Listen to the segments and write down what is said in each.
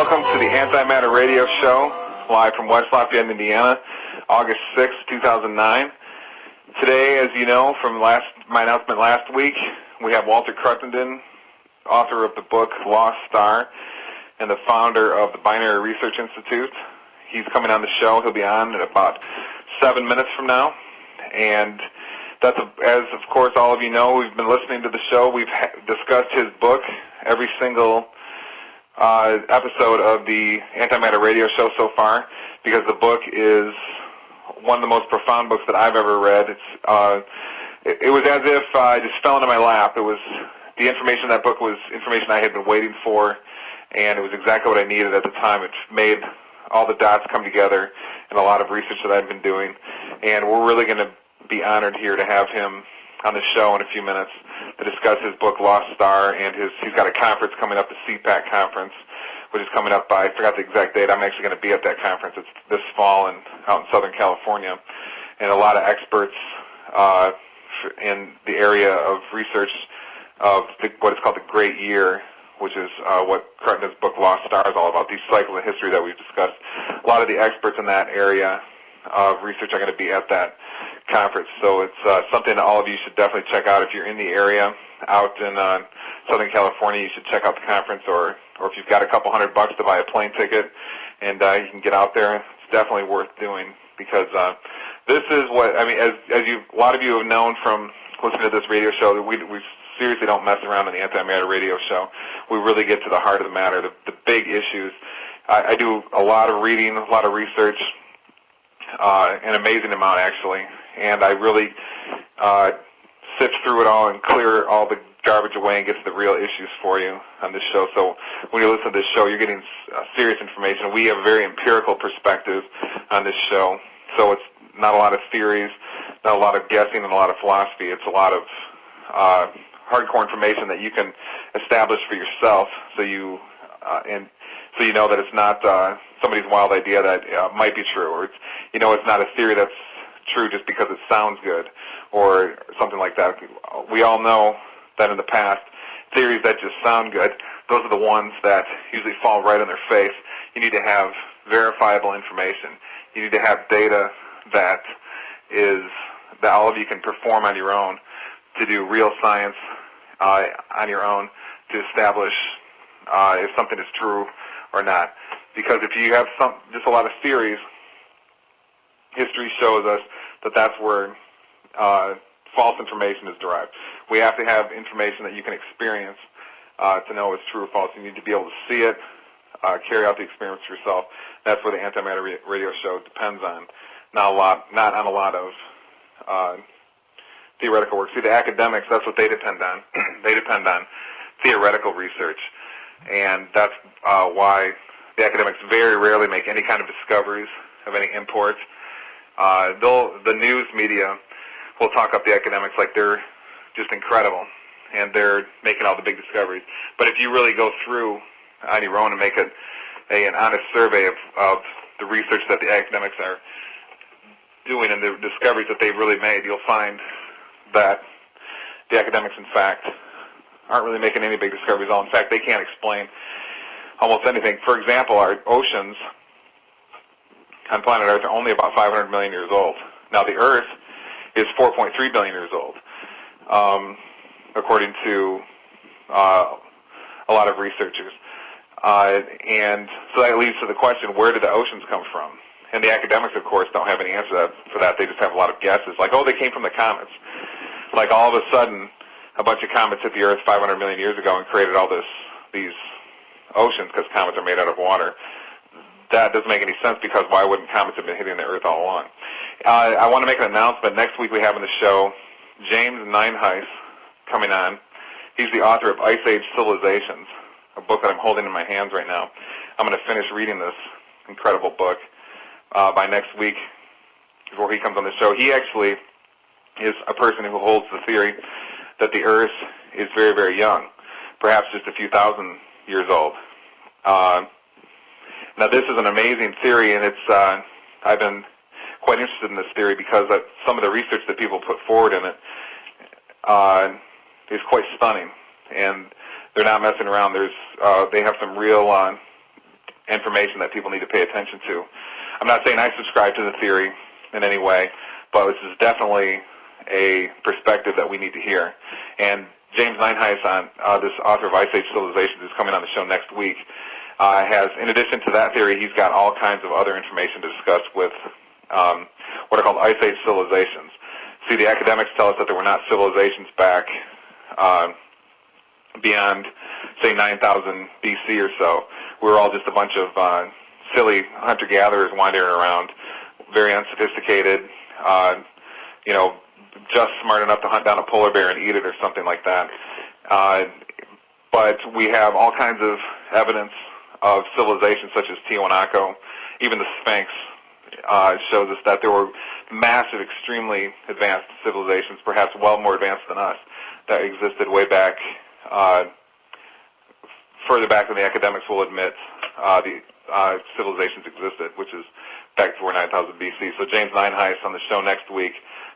welcome to the Antimatter radio show, live from West Lafayette, Indiana, August 6, 2009. Today, as you know from my announcement last week, we have Walter Cruttenden, author of the book Lost Star and the founder of the Binary Research Institute. He's coming on the show. He'll be on in about 7 minutes from now. And that's, as of course all of you know, we've been listening to the show. We've discussed his book every single episode of the Antimatter radio show so far, because the book is one of the most profound books that I've ever read. It was as if I just fell into my lap. It was the information in that book was information I had been waiting for, and it was exactly what I needed at the time. It made all the dots come together in a lot of research that I've been doing, and we're really going to be honored here to have him on the show in a few minutes to discuss his book Lost Star, and he's got a conference coming up, the CPAC conference, which is coming up by, I forgot the exact date. I'm actually going to be at that conference. It's this fall out in Southern California, and a lot of experts in the area of research of what is called the Great Year, which is what Cruttenden's book Lost Star is all about, these cycles of history that we've discussed. A lot of the experts in that area of research are going to be at that conference, so it's something that all of you should definitely check out. If you're in the area out in Southern California, you should check out the conference, or if you've got a couple $100 to buy a plane ticket and you can get out there, it's definitely worth doing, because this is what, I mean, as a lot of you have known from listening to this radio show, that we seriously don't mess around on the Antimatter radio show. We really get to the heart of the matter, the big issues. I do a lot of reading, a lot of research, an amazing amount actually, and I really sift through it all and clear all the garbage away and get to the real issues for you on this show. So when you listen to this show, you're getting serious information. We have a very empirical perspective on this show, so it's not a lot of theories, not a lot of guessing, and a lot of philosophy. It's a lot of hardcore information that you can establish for yourself, so you know that it's not somebody's wild idea that might be true, or it's not a theory that's true just because it sounds good or something like that. We all know that in the past, theories that just sound good, those are the ones that usually fall right on their face. You need to have verifiable information. You need to have data that all of you can perform on your own, to do real science on your own, to establish if something is true or not. Because if you have just a lot of theories, history shows us that that's where false information is derived. We have to have information that you can experience to know it's true or false. You need to be able to see it, carry out the experience yourself. That's where the Antimatter radio show depends on. Not on a lot of theoretical work. See, the academics, that's what they depend on. They depend on theoretical research, and that's why the academics very rarely make any kind of discoveries of any import. The news media will talk up the academics like they're just incredible, and they're making all the big discoveries. But if you really go through on your own and make an honest survey of the research that the academics are doing and the discoveries that they've really made, you'll find that the academics, in fact, aren't really making any big discoveries at all. In fact, they can't explain almost anything. For example, our oceans on planet Earth are only about 500 million years old. Now, the Earth is 4.3 billion years old, according to a lot of researchers. And so that leads to the question, where did the oceans come from? And the academics, of course, don't have any answer for that. They just have a lot of guesses, like, oh, they came from the comets. Like, all of a sudden, a bunch of comets hit the Earth 500 million years ago and created all these oceans, because comets are made out of water. That doesn't make any sense, because why wouldn't comets have been hitting the Earth all along? I want to make an announcement. Next week we have on the show James Nienhuis coming on. He's the author of Ice Age Civilizations, a book that I'm holding in my hands right now. I'm going to finish reading this incredible book by next week before he comes on the show. He actually is a person who holds the theory that the Earth is very, very young, perhaps just a few thousand years old. Now, this is an amazing theory, and I've been quite interested in this theory because some of the research that people put forward in it is quite stunning, and they're not messing around. They have some real information that people need to pay attention to. I'm not saying I subscribe to the theory in any way, but this is definitely a perspective that we need to hear. And James Nineheis, this author of Ice Age Civilizations, who's coming on the show next week, has, in addition to that theory, he's got all kinds of other information to discuss with what are called Ice Age civilizations. See, the academics tell us that there were not civilizations back beyond, say, 9,000 BC or so. We were all just a bunch of silly hunter-gatherers wandering around, very unsophisticated, just smart enough to hunt down a polar bear and eat it or something like that. But we have all kinds of evidence of civilizations such as Tiwanaku. Even the Sphinx shows us that there were massive, extremely advanced civilizations, perhaps well more advanced than us, that existed way back, further back than the academics will admit the civilizations existed, which is back before 9,000 BC. So James Nineheis on the show next week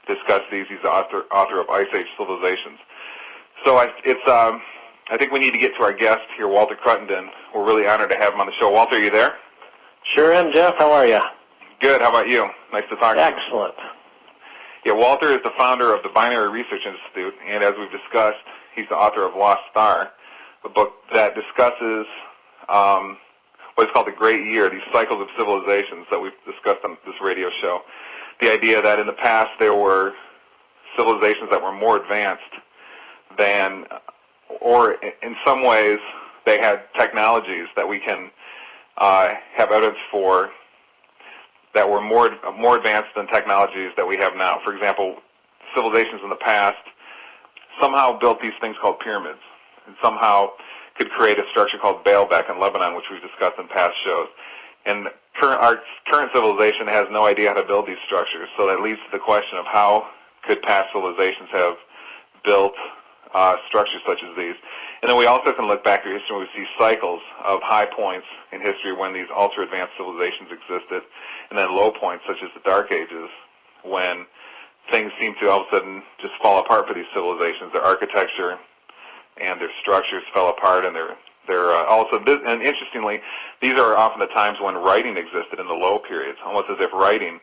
discuss these. He's the author of Ice Age Civilizations. So I think we need to get to our guest here, Walter Cruttenden. We're really honored to have him on the show. Walter, are you there? Sure am, Jeff. How are you? Good. How about you? Nice to talk to you. Excellent. Yeah, Walter is the founder of the Binary Research Institute, and as we've discussed, he's the author of Lost Star, a book that discusses what is called the Great Year, these cycles of civilizations that we've discussed on this radio show. The idea that in the past there were civilizations that were more advanced than, or in some ways they had technologies that we can have evidence for that were more advanced than technologies that we have now. For example, civilizations in the past somehow built these things called pyramids, and somehow could create a structure called Baalbek in Lebanon, which we've discussed in past shows. And our current civilization has no idea how to build these structures, so that leads to the question of how could past civilizations have built structures such as these. And then we also can look back through history and we see cycles of high points in history when these ultra-advanced civilizations existed, and then low points such as the Dark Ages when things seem to all of a sudden just fall apart for these civilizations. Their architecture and their structures fell apart, and and interestingly, these are often the times when writing existed in the low periods, almost as if writing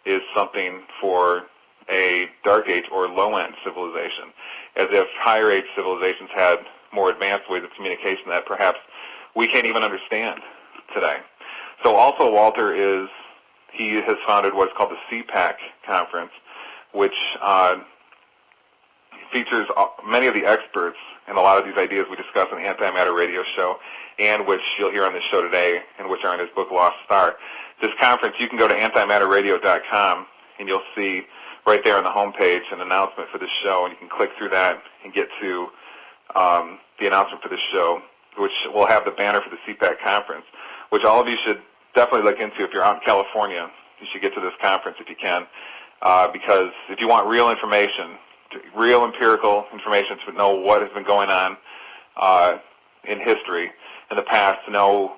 is something for a Dark Age or low-end civilization, as if higher age civilizations had more advanced ways of communication that perhaps we can't even understand today. So also Walter he has founded what's called the CPAC conference, which features many of the experts and a lot of these ideas we discuss on the Antimatter radio show, and which you'll hear on this show today, and which are in his book Lost Star. This conference, you can go to antimatterradio.com, and you'll see right there on the homepage an announcement for this show, and you can click through that and get to the announcement for this show, which will have the banner for the CPAC conference, which all of you should definitely look into. If you're out in California, you should get to this conference if you can, because if you want real information, real empirical information to know what has been going on in history in the past, to know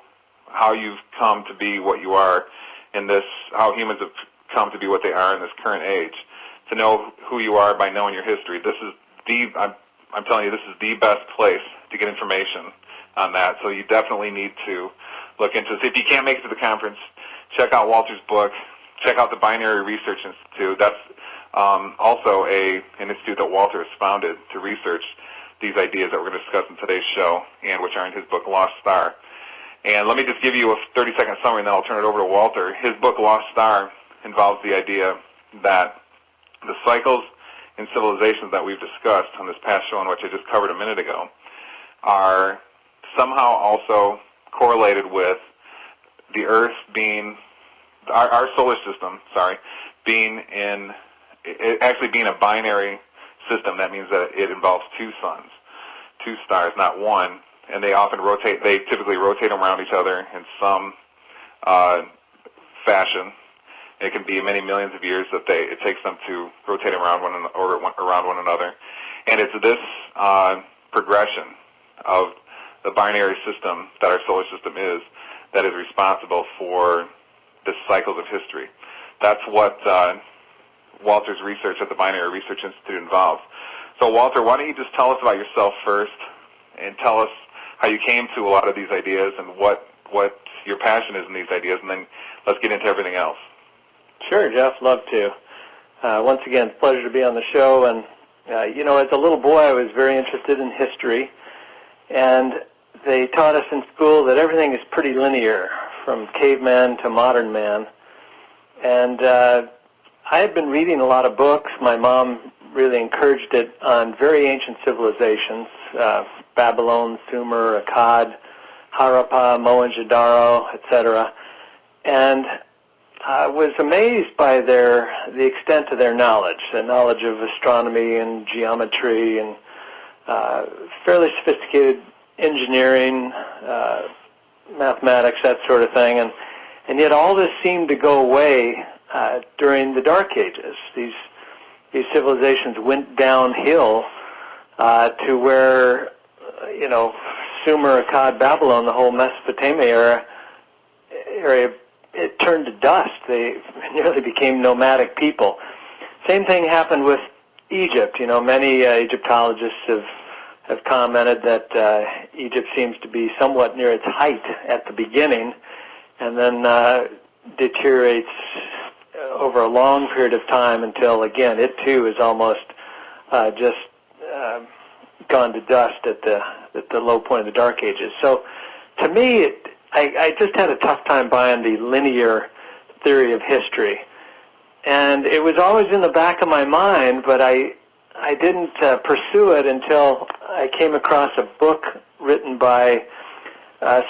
how you've come to be what you are in this, how humans have come to be what they are in this current age, to know who you are by knowing your history. This is I'm telling you, this is the best place to get information on that, so you definitely need to look into this. If you can't make it to the conference, check out Walter's book, check out the Binary Research Institute. That's also an institute that Walter has founded to research these ideas that we're going to discuss in today's show, and which are in his book Lost Star. And let me just give you a 30-second summary, and then I'll turn it over to Walter. His book Lost Star involves the idea that the cycles in civilizations that we've discussed on this past show, and which I just covered a minute ago, are somehow also correlated with the Earth being, our solar system, being actually being a binary system. That means that it involves two suns, two stars, not one, and they typically rotate around each other in some fashion. It can be many millions of years that it takes them to rotate around one another. And it's this progression of the binary system that our solar system is that is responsible for the cycles of history. That's what Walter's research at the Binary Research Institute involves. So Walter, why don't you just tell us about yourself first, and tell us how you came to a lot of these ideas and what your passion is in these ideas, and then let's get into everything else. Sure, Jeff. Love to. Once again, it's a pleasure to be on the show. And, as a little boy, I was very interested in history. And they taught us in school that everything is pretty linear, from caveman to modern man. And I had been reading a lot of books. My mom really encouraged it on very ancient civilizations, Babylon, Sumer, Akkad, Harappa, Mohenjo-daro, etc. And I was amazed by the extent of their knowledge, the knowledge of astronomy and geometry and fairly sophisticated engineering, mathematics, that sort of thing. And yet all this seemed to go away during the Dark Ages. These civilizations went downhill to where, Sumer, Akkad, Babylon, the whole Mesopotamia area, it turned to dust. They nearly became nomadic people. Same thing happened with Egypt. Many Egyptologists have commented that Egypt seems to be somewhat near its height at the beginning and then deteriorates over a long period of time until, again, it too is almost just gone to dust at the low point of the Dark Ages. So to me, I just had a tough time buying the linear theory of history. And it was always in the back of my mind, but I didn't pursue it until I came across a book written by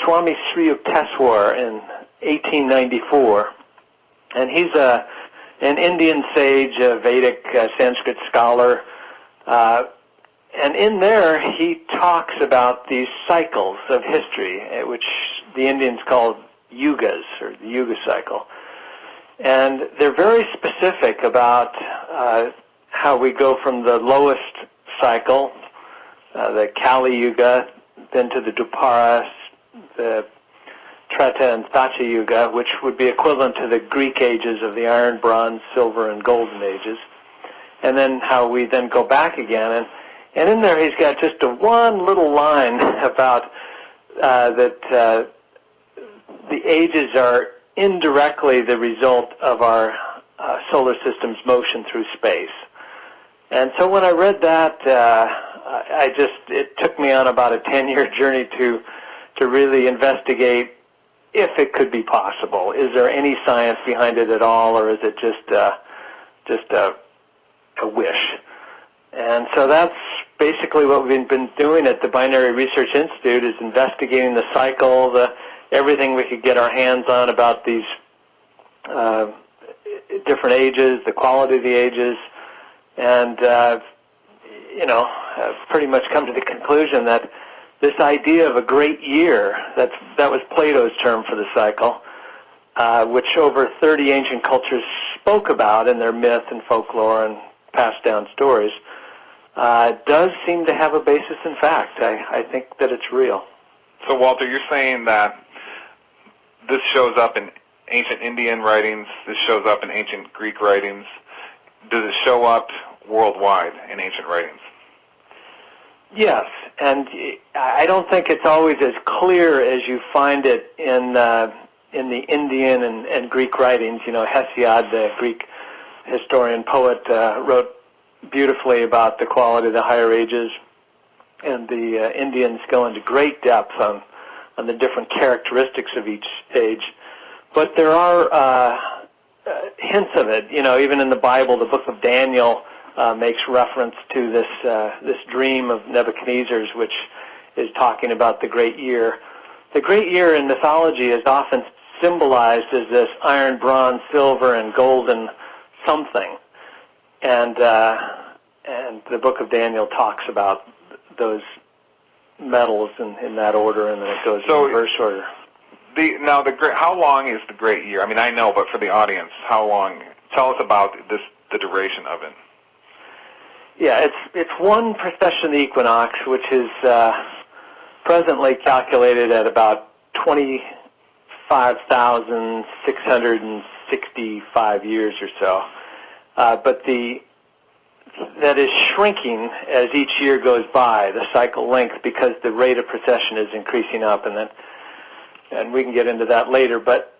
Swami Sri Yukteswar in 1894. And he's an Indian sage, a Vedic Sanskrit scholar. And in there, he talks about these cycles of history, which the Indians call yugas, or the yuga cycle. And they're very specific about how we go from the lowest cycle, the Kali Yuga, then to the Dwapara, the Treta and Thatya Yuga, which would be equivalent to the Greek ages of the Iron, Bronze, Silver, and Golden ages. And then how we then go back again. And in there he's got just one little line about that the ages are indirectly the result of our solar system's motion through space. And so when I read that, it took me on about a 10-year journey to really investigate if it could be possible. Is there any science behind it at all, or is it just a wish? And so that's basically what we've been doing at the Binary Research Institute, is investigating the cycle, everything we could get our hands on about these different ages, the quality of the ages, and I've pretty much come to the conclusion that this idea of a great year, that was Plato's term for the cycle, which over 30 ancient cultures spoke about in their myth and folklore and passed down stories, does seem to have a basis in fact. I think that it's real. So, Walter, you're saying that this shows up in ancient Indian writings, this shows up in ancient Greek writings. Does it show up worldwide in ancient writings? Yes, and I don't think it's always as clear as you find it in the Indian and Greek writings. Hesiod, the Greek historian poet, wrote beautifully about the quality of the higher ages, and the Indians go into great depth on the different characteristics of each age. But there are hints of it. Even in the Bible, the book of Daniel makes reference to this dream of Nebuchadnezzar's, which is talking about the great year. The great year in mythology is often symbolized as this iron, bronze, silver, and golden something. And the book of Daniel talks about those metals in that order, and then it goes in reverse order. How long is the great year? I mean, I know, but for the audience, how long? Tell us about the duration of it. Yeah, it's one precession of the equinox, which is presently calculated at about 25,665 years or so. But that is shrinking as each year goes by, the cycle length, because the rate of precession is increasing up. And then and we can get into that later, but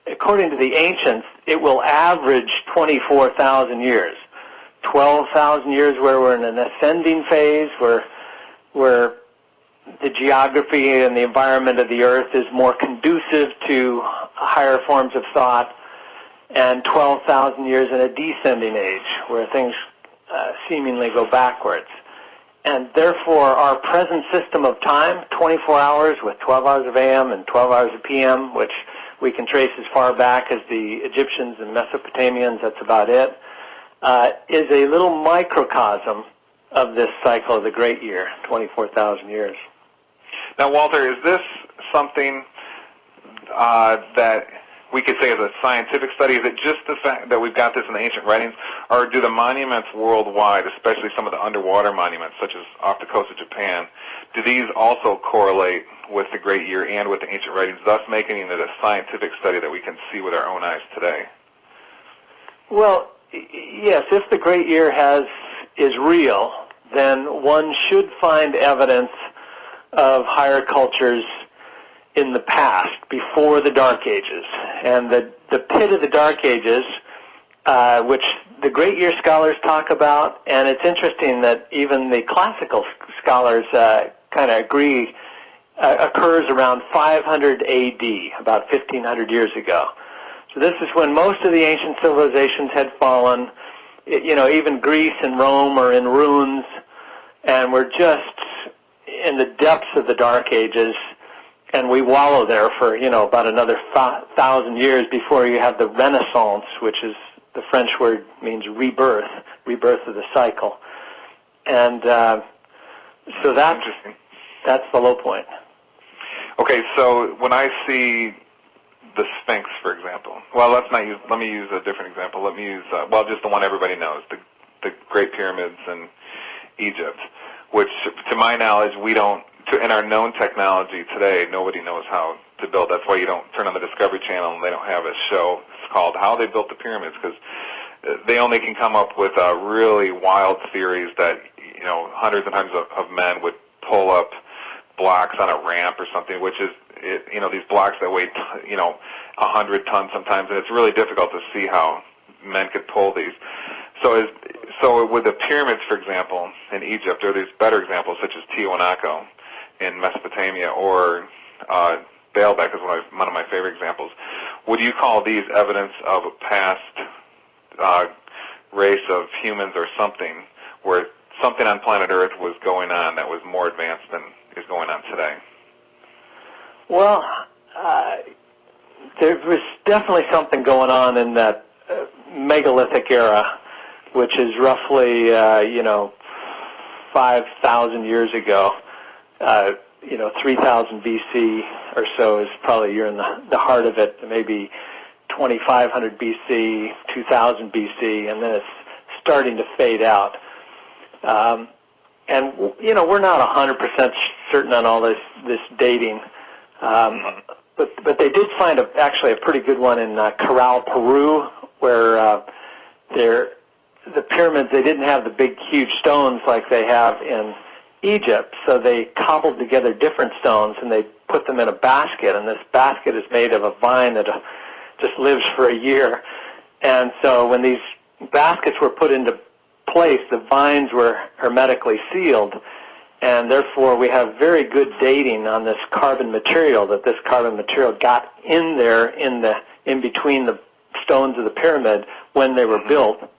according to the ancients, it will average 24,000 years. 12,000 years where we're in an ascending phase, where the geography and the environment of the Earth is more conducive to higher forms of thought, and 12,000 years in a descending age, where things seemingly go backwards. And therefore, our present system of time, 24 hours with 12 hours of AM and 12 hours of PM, which we can trace as far back as the Egyptians and Mesopotamians, that's about it, is a little microcosm of this cycle of the great year, 24,000 years. Now, Walter, is this something that we could say is a scientific study? Is it just the fact that we've got this in the ancient writings, or do the monuments worldwide, especially some of the underwater monuments, such as off the coast of Japan, do these also correlate with the Great Year and with the ancient writings, thus making it a scientific study that we can see with our own eyes today? Well, yes, if the Great Year is real, then one should find evidence of higher cultures in the past, before the Dark Ages. And the pit of the Dark Ages, which the Great Year scholars talk about, and it's interesting that even the classical scholars kind of agree, occurs around 500 A.D., about 1,500 years ago. So this is when most of the ancient civilizations had fallen. Even Greece and Rome are in ruins, and we're just in the depths of the Dark Ages, and we wallow there for, about another 1,000 years before you have the Renaissance, which is, the French word means rebirth of the cycle. And so that's the low point. Okay, so when I see the Sphinx, for example, well, let me use a different example. Let me use, just the one everybody knows, the Great Pyramids in Egypt, which, to my knowledge, in our known technology today, nobody knows how to build. That's why you don't turn on the Discovery Channel and they don't have a show called How They Built the Pyramids, because they only can come up with really wild theories that, hundreds and hundreds of men would pull up blocks on a ramp or something, which is, these blocks that weigh, 100 tons sometimes, and it's really difficult to see how men could pull these. So with the pyramids, for example, in Egypt, or there's better examples such as Tiwanaku in Mesopotamia, or Baalbek is one of my favorite examples. Would you call these evidence of a past race of humans or something, where something on planet Earth was going on that was more advanced than is going on today? Well, there was definitely something going on in that megalithic era, which is roughly, 5,000 years ago. 3,000 BC or so is probably, you're in the heart of it, maybe 2,500 BC, 2,000 BC, and then it's starting to fade out. And, we're not 100% certain on all this dating. But they did find actually a pretty good one in Corral, Peru, where the pyramids, they didn't have the big, huge stones like they have in Egypt, so they cobbled together different stones and they put them in a basket, and this basket is made of a vine that just lives for a year. And so when these baskets were put into place, the vines were hermetically sealed, and therefore we have very good dating on this carbon material, that this carbon material got in there in between the stones of the pyramid when they were built.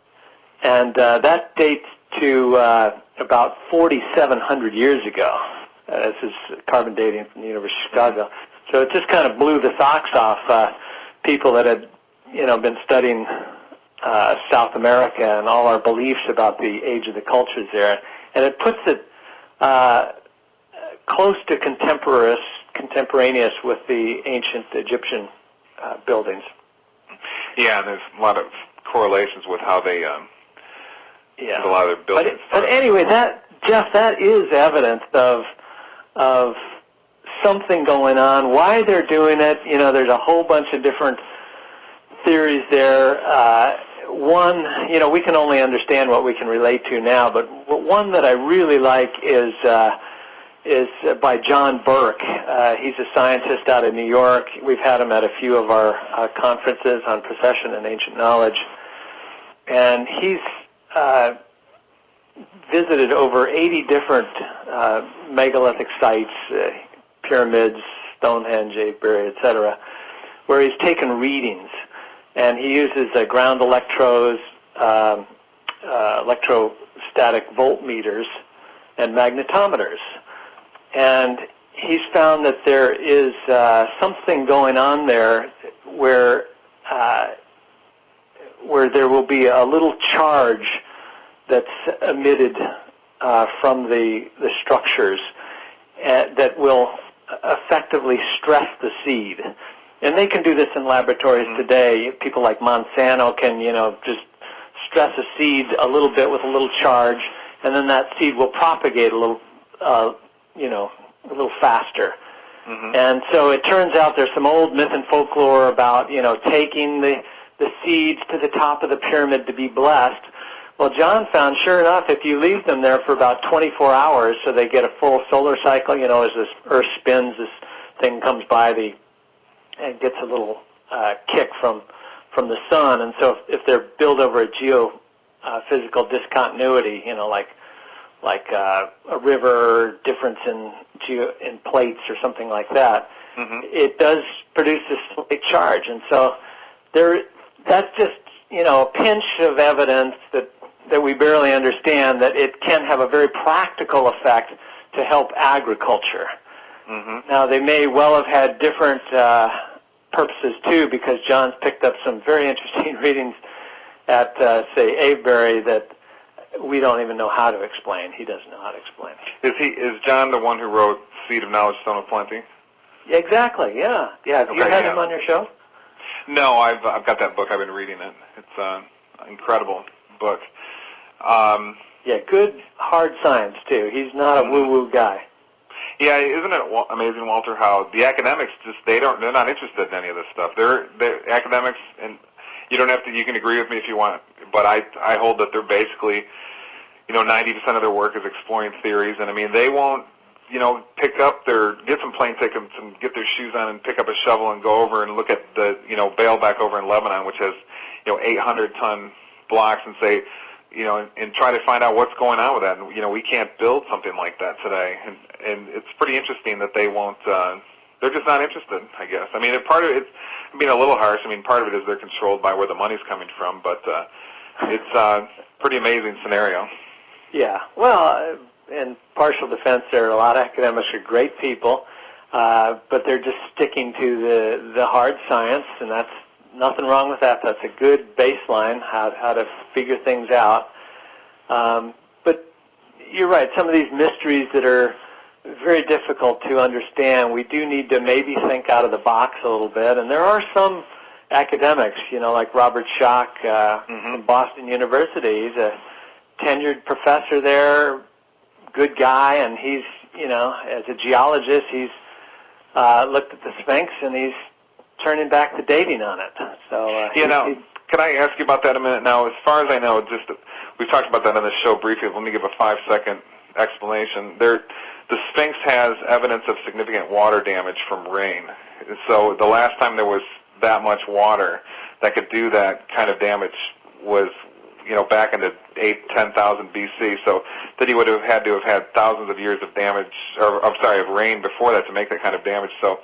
And that dates to about 4,700 years ago. This is carbon dating from the University of Chicago. So it just kind of blew the socks off people that had, been studying South America and all our beliefs about the age of the cultures there. And it puts it close to contemporaneous with the ancient Egyptian buildings. Yeah, and there's a lot of correlations with how they a lot of their buildings. But anyway, Jeff, that is evidence of something going on. Why they're doing it, there's a whole bunch of different theories there. One, we can only understand what we can relate to now, but one that I really like is is by John Burke. He's a scientist out of New York. We've had him at a few of our conferences on precession and ancient knowledge. And he's visited over 80 different megalithic sites, pyramids, Stonehenge, Avebury, etc., where he's taken readings. And he uses ground electrodes, electrostatic voltmeters, and magnetometers. And he's found that there is something going on there where there will be a little charge that's emitted from the structures that will effectively stress the seed. And they can do this in laboratories today. People like Monsanto can, just stress a seed a little bit with a little charge, and then that seed will propagate a little, a little faster. Mm-hmm. And so it turns out there's some old myth and folklore about, taking the seeds to the top of the pyramid to be blessed. Well, John found, sure enough, if you leave them there for about 24 hours so they get a full solar cycle, as this Earth spins, this thing comes by and gets a little kick from the sun. And so if they're built over a geophysical discontinuity, like a river difference in plates or something like that, mm-hmm. it does produce this slight charge. And so that's just, a pinch of evidence that we barely understand, that it can have a very practical effect to help agriculture. Mm-hmm. Now, they may well have had different purposes, too, because John's picked up some very interesting readings at, say, Avebury that we don't even know how to explain. He doesn't know how to explain. Is John the one who wrote Seed of Knowledge, Stone of Plenty? Exactly, yeah. Have you had him on your show? No, I've got that book. I've been reading it. It's an incredible book. Good hard science, too. He's not a woo-woo guy. Yeah, isn't it amazing, Walter, how the academics they're not interested in any of this stuff. They're academics, and you don't have to. You can agree with me if you want, but I hold that they're basically, 90% of their work is exploring theories, and they won't, get some plane tickets and get their shoes on and pick up a shovel and go over and look at the, Baalbek over in Lebanon, which has, 800-ton blocks, and say, and try to find out what's going on with that. And, we can't build something like that today. And it's pretty interesting that they won't, they're just not interested, I guess. Part of it's being a little harsh. Part of it is they're controlled by where the money's coming from, but it's a pretty amazing scenario. Yeah. Well, in partial defense, there are a lot of academics who are great people, but they're just sticking to the hard science, and that's nothing wrong with that. That's a good baseline, how to figure things out. But you're right, some of these mysteries that are very difficult to understand, we do need to maybe think out of the box a little bit. And there are some academics, like Robert Schoch from Boston University. He's a tenured professor there, good guy, and he's, as a geologist, he's looked at the Sphinx, and he's turning back the dating on it. So, can I ask you about that a minute? Now, as far as I know, we've talked about that on the show briefly. Let me give a 5-second explanation. The Sphinx has evidence of significant water damage from rain. So the last time there was that much water that could do that kind of damage was, back in the 10,000 BC. So that he would have had to have had thousands of years of damage, of rain before that to make that kind of damage. So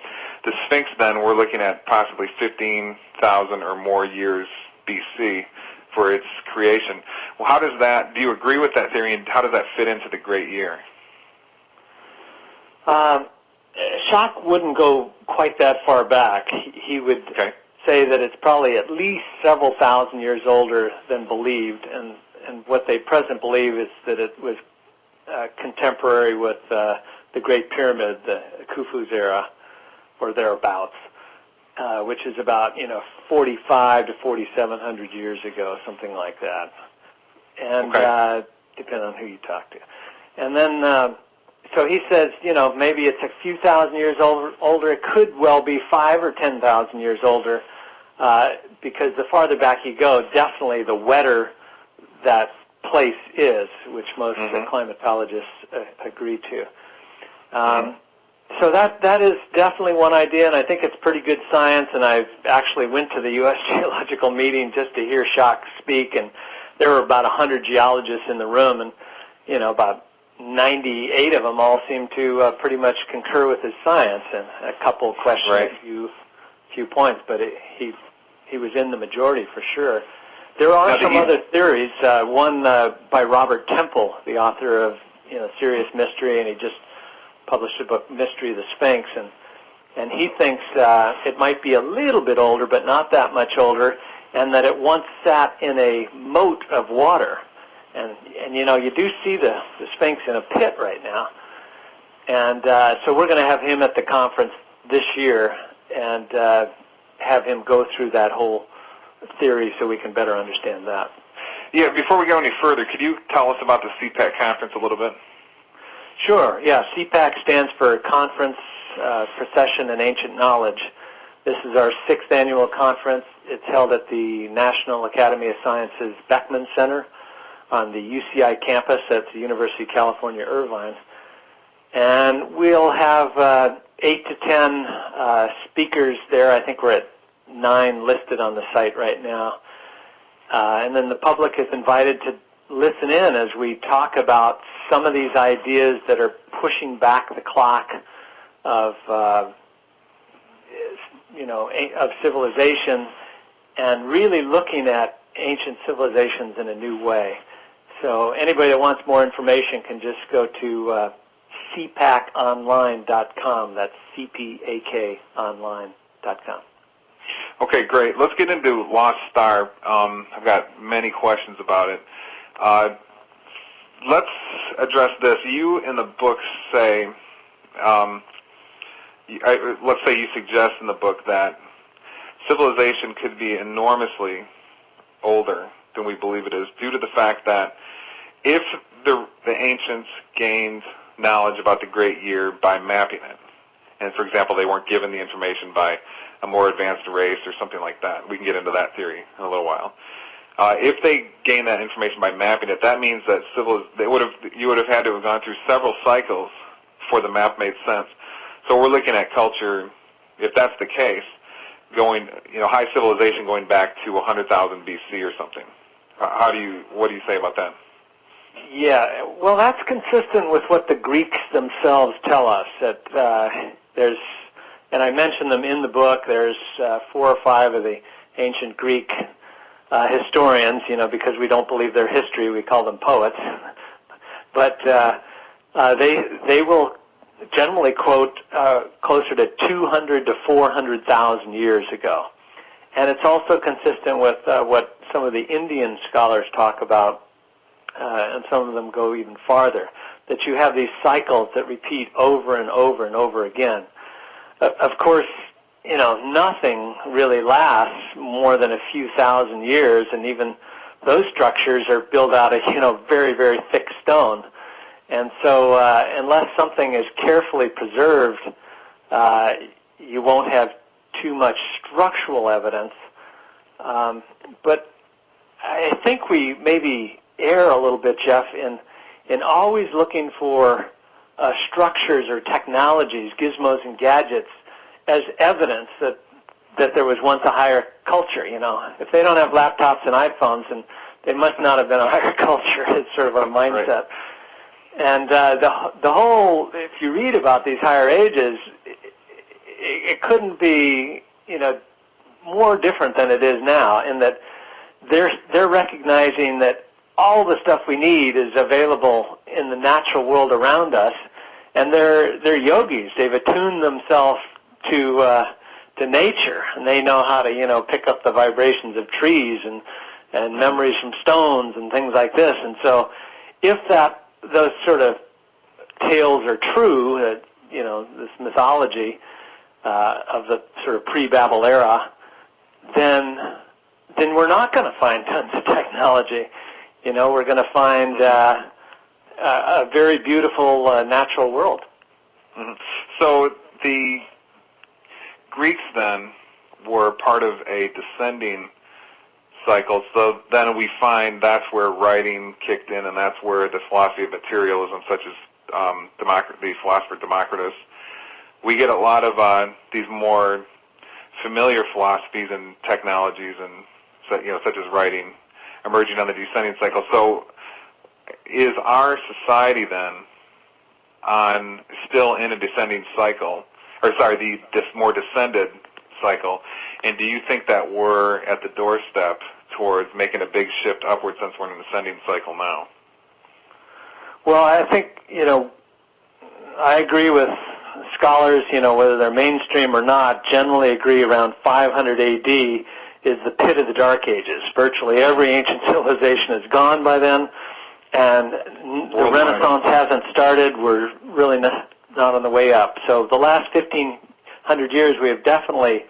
the Sphinx, then, we're looking at possibly 15,000 or more years BC for its creation. Well, do you agree with that theory, and how does that fit into the Great Year? Schoch wouldn't go quite that far back. He would say that it's probably at least several thousand years older than believed, and what they presently believe is that it was contemporary with the Great Pyramid, the Khufu's era, or thereabouts, which is about 45 to 4,700 years ago, something like that, and depending on who you talk to. And then, so he says, maybe it's a few thousand years older. It could well be 5,000 or 10,000 years older, because the farther back you go, definitely the wetter that place is, which most climatologists agree to. So that is definitely one idea, and I think it's pretty good science. And I've actually went to the U.S. Geological meeting just to hear Schock speak, and there were about 100 geologists in the room, and about 98 of them all seemed to pretty much concur with his science, and a couple questioned a few points, but he was in the majority for sure. There are some other theories. One by Robert Temple, the author of Serious Mystery, and he just published a book, Mystery of the Sphinx, and he thinks it might be a little bit older, but not that much older, and that it once sat in a moat of water. And you do see the Sphinx in a pit right now. And so we're going to have him at the conference this year and have him go through that whole theory so we can better understand that. Yeah, before we go any further, could you tell us about the CPAC conference a little bit? Sure, yeah. CPAC stands for Conference, Procession, and Ancient Knowledge. This is our 6th annual conference. It's held at the National Academy of Sciences Beckman Center on the UCI campus at the University of California, Irvine. And we'll have 8 to 10 speakers there. I think we're at 9 listed on the site right now. And then the public is invited to listen in as we talk about some of these ideas that are pushing back the clock of civilization and really looking at ancient civilizations in a new way. So anybody that wants more information can just go to cpaconline.com. That's cpakonline.com. Okay, great. Let's get into Lost Star. I've got many questions about it. Let's address this. You in the book say, let's say you suggest in the book that civilization could be enormously older than we believe it is, due to the fact that if the ancients gained knowledge about the Great Year by mapping it, and for example, they weren't given the information by a more advanced race or something like that. We can get into that theory in a little while. If they gain that information by mapping it, that means that you would have had to have gone through several cycles before the map made sense. So we're looking at culture, if that's the case, high civilization going back to 100,000 BC or something. What do you say about that? Yeah, well, that's consistent with what the Greeks themselves tell us. That and I mention them in the book. There's 4 or 5 of the ancient Greek historians, because we don't believe their history, we call them poets. But they will generally quote closer to 200 to 400,000 years ago. And it's also consistent with what some of the Indian scholars talk about, and some of them go even farther, that you have these cycles that repeat over and over and over again. Of course, nothing really lasts more than a few thousand years, and even those structures are built out of, very, very thick stone. And so unless something is carefully preserved, you won't have too much structural evidence. But I think we maybe err a little bit, Jeff, in always looking for structures or technologies, gizmos and gadgets, as evidence that there was once a higher culture. If they don't have laptops and iPhones, then they must not have been a higher culture. It's sort of our mindset. Right. And the whole, if you read about these higher ages, it couldn't be, more different than it is now, in that they're recognizing that all the stuff we need is available in the natural world around us, and they're yogis. They've attuned themselves to nature, and they know how to pick up the vibrations of trees and memories from stones and things like this. And so, if those sort of tales are true, that this mythology of the sort of pre-Babel era, then we're not going to find tons of technology. We're going to find a very beautiful natural world. Mm-hmm. So the Greeks then were part of a descending cycle. So then we find that's where writing kicked in, and that's where the philosophy of materialism, such as the philosopher Democritus. We get a lot of these more familiar philosophies and technologies, and such as writing, emerging on the descending cycle. So, is our society then still in a descending cycle, this more descended cycle? And do you think that we're at the doorstep towards making a big shift upward, since we're in an ascending cycle now? Well, I think, I agree with scholars, whether they're mainstream or not, generally agree around 500 A.D. is the pit of the Dark Ages. Virtually every ancient civilization is gone by then, and the Renaissance hasn't started. We're really not on the way up. So the last 1,500 years, we have definitely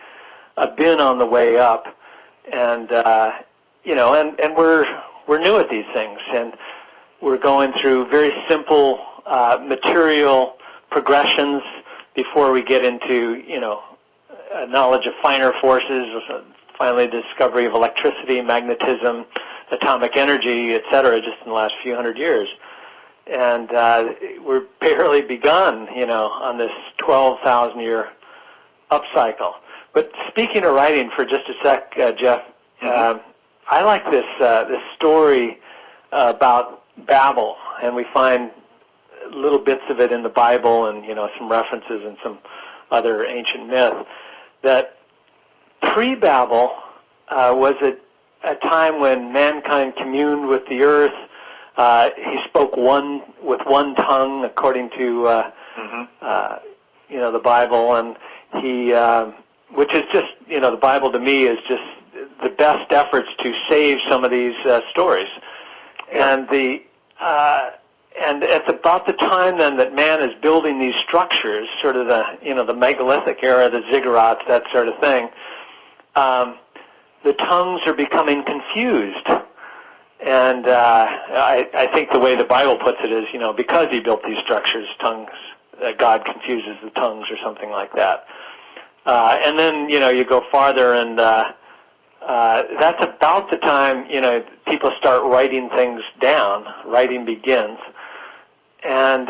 been on the way up, and and we're new at these things, and we're going through very simple material progressions before we get into knowledge of finer forces, finally the discovery of electricity, magnetism, atomic energy, etc., just in the last few hundred years. And we're barely begun, on this 12,000-year upcycle. But speaking of writing for just a sec, Jeff, I like this story about Babel, and we find little bits of it in the Bible, and some references and some other ancient myth, that pre-Babel was a time when mankind communed with the earth. He spoke with one tongue, according to the Bible, and he, which is just the Bible to me is just the best efforts to save some of these stories, and and it's about the time then that man is building these structures, sort of the megalithic era, the ziggurats, that sort of thing. The tongues are becoming confused, and I think the way the Bible puts it is, because he built these structures, God confuses the tongues, or something like that. And then you go farther, and that's about the time people start writing things down. Writing begins. And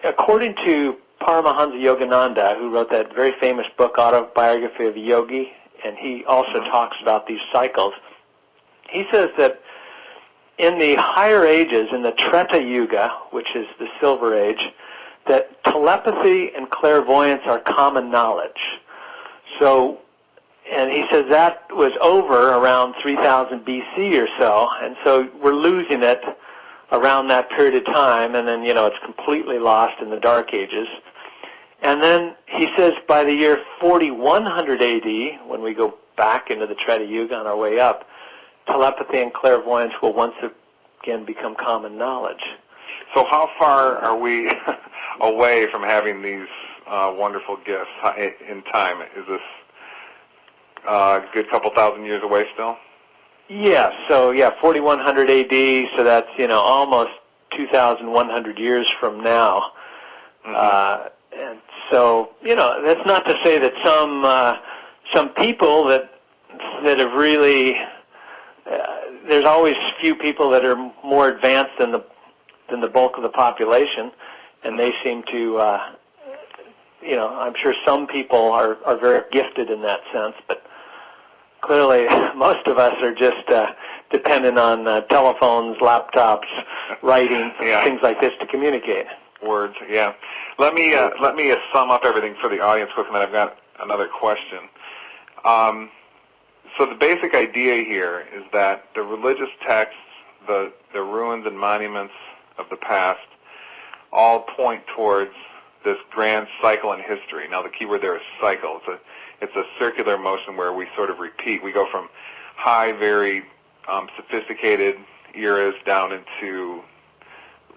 according to Paramahansa Yogananda, who wrote that very famous book, Autobiography of a Yogi, and he also talks about these cycles, he says that in the higher ages, in the Treta Yuga, which is the Silver Age, that telepathy and clairvoyance are common knowledge. So, and he says that was over around 3000 BC or so, and so we're losing it around that period of time, and then, it's completely lost in the Dark Ages. And then he says by the year 4100 AD, when we go back into the Treta Yuga on our way up, telepathy and clairvoyance will once again become common knowledge. So how far are we away from having these wonderful gifts in time? Is this a good couple thousand years away still? Yeah, so 4100 AD, so that's, almost 2,100 years from now. And so, that's not to say that some people that have really, there's always few people that are more advanced than the bulk of the population, and they seem to, I'm sure some people are very gifted in that sense, but clearly most of us are just dependent on telephones, laptops, writing, things like this to communicate. Words, yeah. Let me sum up everything for the audience quick, and then I've got another question. So the basic idea here is that the religious texts, the ruins and monuments of the past, all point towards this grand cycle in history. Now, the key word there is cycle. It's a circular motion where we sort of repeat. We go from high, very sophisticated eras down into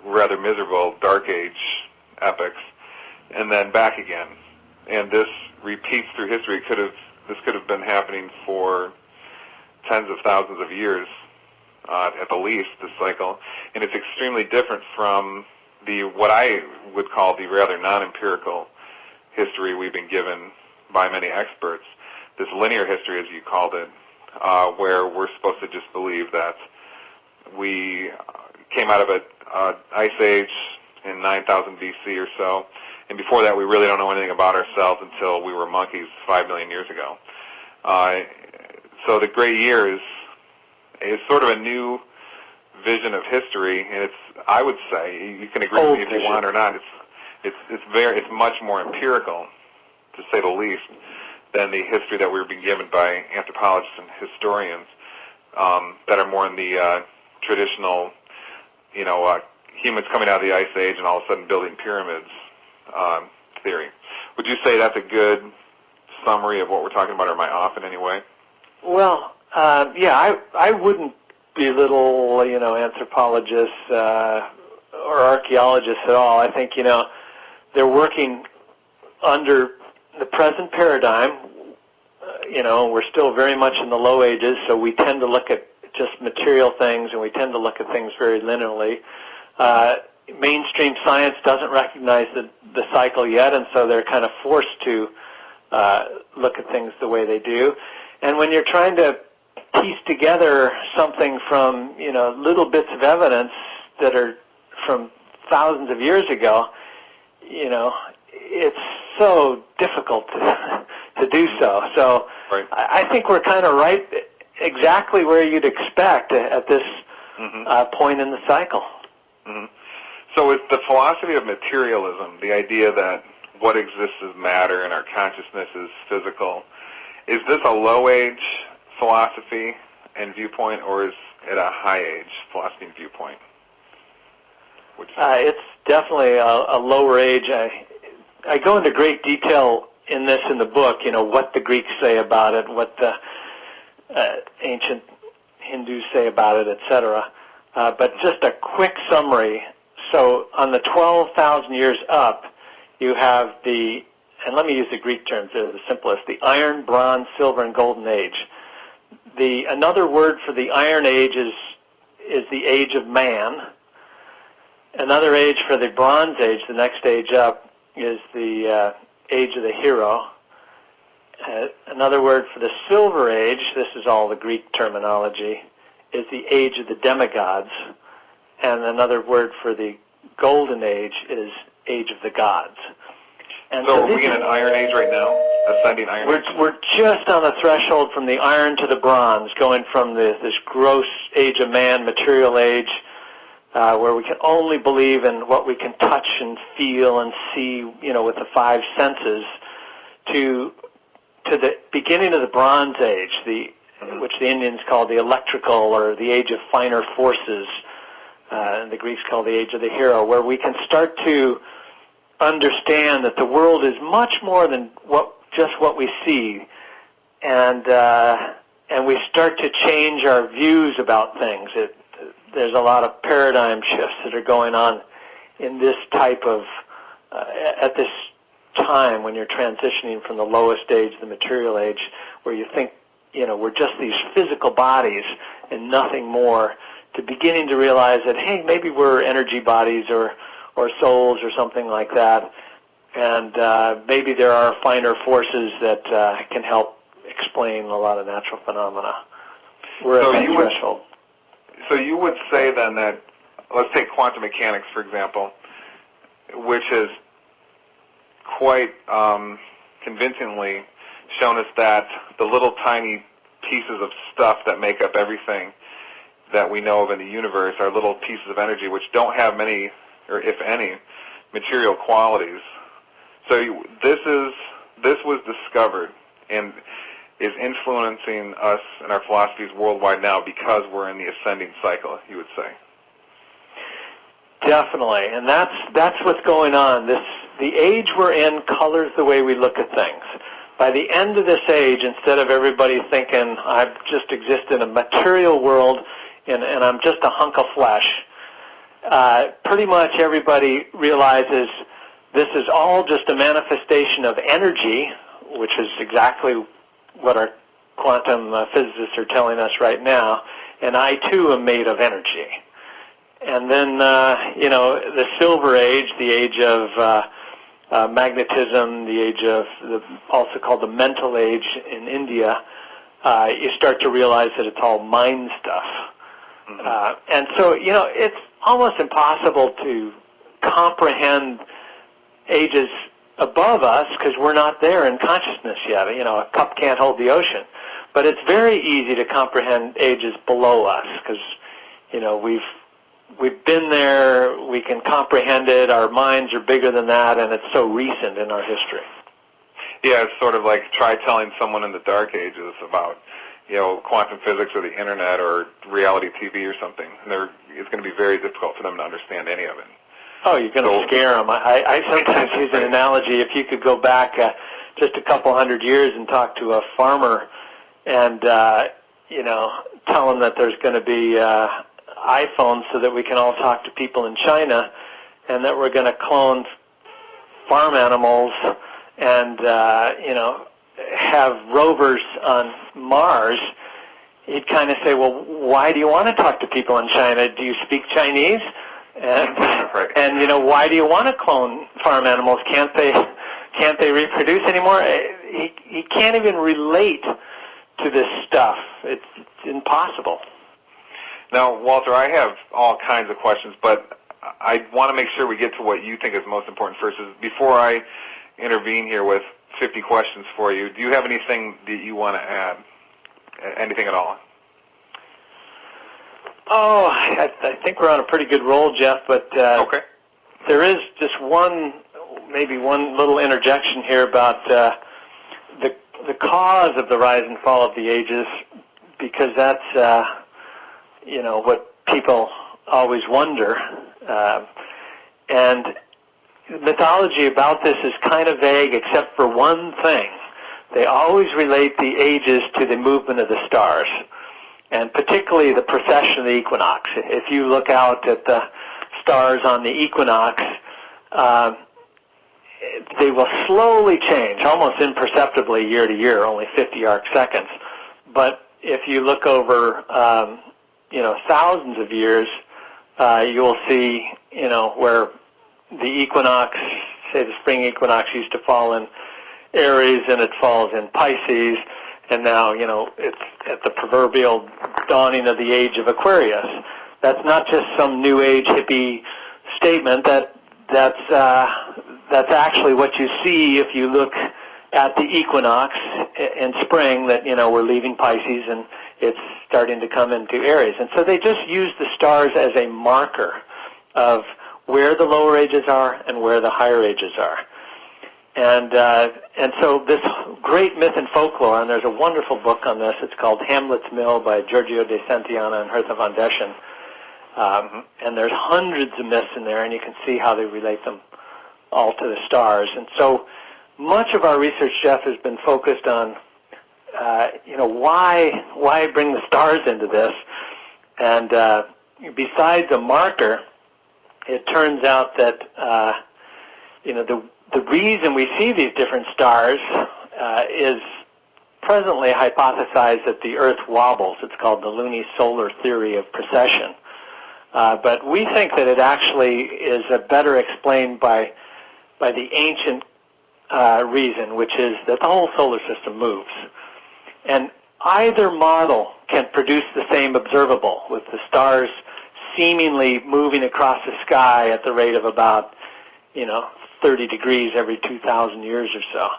rather miserable Dark Age epochs, and then back again. And this repeats through history. This could have been happening for tens of thousands of years, at the least, this cycle. And it's extremely different from what I would call the rather non-empirical history we've been given by many experts, this linear history, as you called it, where we're supposed to just believe that we came out of an ice age, in 9,000 BC or so. And before that, we really don't know anything about ourselves until we were monkeys 5 million years ago. So the Great Year is sort of a new vision of history, and it's, I would say, you can agree with me if you want or not, it's much more empirical, to say the least, than the history that we're being given by anthropologists and historians that are more in the traditional, humans coming out of the Ice Age and all of a sudden building pyramids theory. Would you say that's a good summary of what we're talking about, or am I off in any way? Well, I wouldn't belittle, anthropologists or archaeologists at all. I think, they're working under the present paradigm. We're still very much in the low ages, so we tend to look at just material things, and we tend to look at things very linearly. Mainstream science doesn't recognize the cycle yet, and so they're kind of forced to look at things the way they do. And when you're trying to piece together something from, little bits of evidence that are from thousands of years ago, it's so difficult to do so. So right. I think we're kind of right exactly where you'd expect at this point in the cycle. Mm-hmm. So it's the philosophy of materialism, the idea that what exists is matter and our consciousness is physical. Is this a low-age philosophy and viewpoint, or is it a high-age philosophy and viewpoint? It's definitely a lower age. I go into great detail in the book, what the Greeks say about it, what the ancient Hindus say about it, etc. But just a quick summary. So on the 12,000 years up, you have and let me use the Greek terms, they're the simplest, the Iron, Bronze, Silver, and Golden Age. Another word for the Iron Age is the Age of Man. Another age for the Bronze Age, the next age up, is the Age of the Hero. Another word for the Silver Age, this is all the Greek terminology, is the Age of the Demigods. And another word for the Golden Age is Age of the Gods. And so are we in an Iron Age right now? Ascending Iron Age? We're just on the threshold from the Iron to the Bronze, going from this gross Age of Man, material age, where we can only believe in what we can touch and feel and see, with the five senses, to the beginning of the Bronze Age, which the Indians call the electrical, or the Age of Finer Forces, and the Greeks call the Age of the Hero, where we can start to understand that the world is much more than just what we see, and we start to change our views about things. There's a lot of paradigm shifts that are going on in this type of at this time when you're transitioning from the lowest age, the material age, where you think we're just these physical bodies and nothing more, to beginning to realize that, hey, maybe we're energy bodies or souls or something like that, and maybe there are finer forces that can help explain a lot of natural phenomena. We're at that threshold. So you would say then that, let's take quantum mechanics, for example, which has quite convincingly shown us that the little tiny pieces of stuff that make up everything that we know of in the universe are little pieces of energy which don't have many, or if any, material qualities. So this was discovered and is influencing us and our philosophies worldwide now because we're in the ascending cycle, you would say. Definitely, and that's what's going on. The age we're in colors the way we look at things. By the end of this age, instead of everybody thinking, I just exist in a material world and I'm just a hunk of flesh, pretty much everybody realizes this is all just a manifestation of energy, which is exactly what our quantum physicists are telling us right now, and I too am made of energy. And then, the Silver Age, the age of magnetism, the age of also called the mental age in India, you start to realize that it's all mind stuff. And so, it's almost impossible to comprehend ages above us because we're not there in consciousness yet. A cup can't hold the ocean. But it's very easy to comprehend ages below us because, we've been there, we can comprehend it, our minds are bigger than that, and it's so recent in our history. Yeah, it's sort of like try telling someone in the Dark Ages about, quantum physics or the internet or reality TV or something. And it's going to be very difficult for them to understand any of it. Oh, you're going to scare them. I sometimes use an analogy. If you could go back just a couple hundred years and talk to a farmer and, tell them that there's going to be iPhones so that we can all talk to people in China and that we're going to clone farm animals and, have rovers on Mars, he'd kind of say, well, why do you want to talk to people in China? Do you speak Chinese? And, right. and why do you want to clone farm animals? Can't they reproduce anymore? He can't even relate to this stuff. It's impossible. Now, Walter, I have all kinds of questions, but I want to make sure we get to what you think is most important first. Before I intervene here with 50 questions for you, do you have anything that you want to add? Anything at all? Oh, I think we're on a pretty good roll, Jeff, but okay. There is just maybe one little interjection here about the cause of the rise and fall of the ages, because that's, what people always wonder. And mythology about this is kind of vague except for one thing. They always relate the ages to the movement of the stars, and particularly the precession of the equinox. If you look out at the stars on the equinox, they will slowly change, almost imperceptibly year to year, only 50 arc seconds. But if you look over, thousands of years, you will see, where the equinox, say the spring equinox, used to fall in Aries and it falls in Pisces, and now, it's at the proverbial dawning of the age of Aquarius. That's not just some New Age hippie statement. That's actually what you see if you look at the equinox in spring, that, we're leaving Pisces and it's starting to come into Aries. And so they just use the stars as a marker of where the lower ages are and where the higher ages are. And so this great myth and folklore, and there's a wonderful book on this, it's called Hamlet's Mill by Giorgio de Santillana and Hertha von Deschen. And there's hundreds of myths in there, and you can see how they relate them all to the stars. And so much of our research, Jeff, has been focused on, why bring the stars into this? And besides a marker, it turns out that, the reason we see these different stars is presently hypothesized that the Earth wobbles. It's called the lunisolar theory of precession. But we think that it actually is better explained by the ancient reason, which is that the whole solar system moves. And either model can produce the same observable, with the stars seemingly moving across the sky at the rate of about, 30 degrees every 2,000 years or so.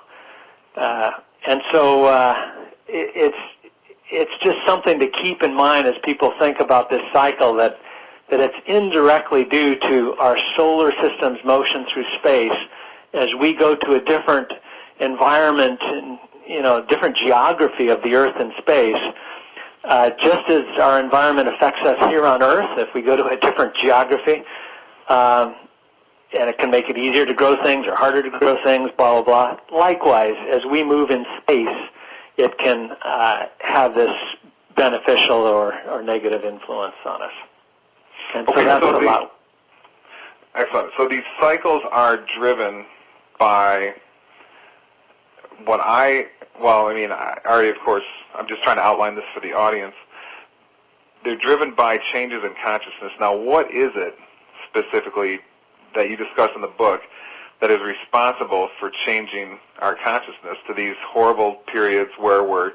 And so it's just something to keep in mind as people think about this cycle, that it's indirectly due to our solar system's motion through space as we go to a different environment and, different geography of the Earth and space. Just as our environment affects us here on Earth, if we go to a different geography, and it can make it easier to grow things or harder to grow things, blah, blah, blah. Likewise, as we move in space, it can have this beneficial or negative influence on us. And so that's what allows. Excellent. So these cycles are driven by I already, of course, I'm just trying to outline this for the audience. They're driven by changes in consciousness. Now, what is it specifically that you discuss in the book that is responsible for changing our consciousness to these horrible periods where we're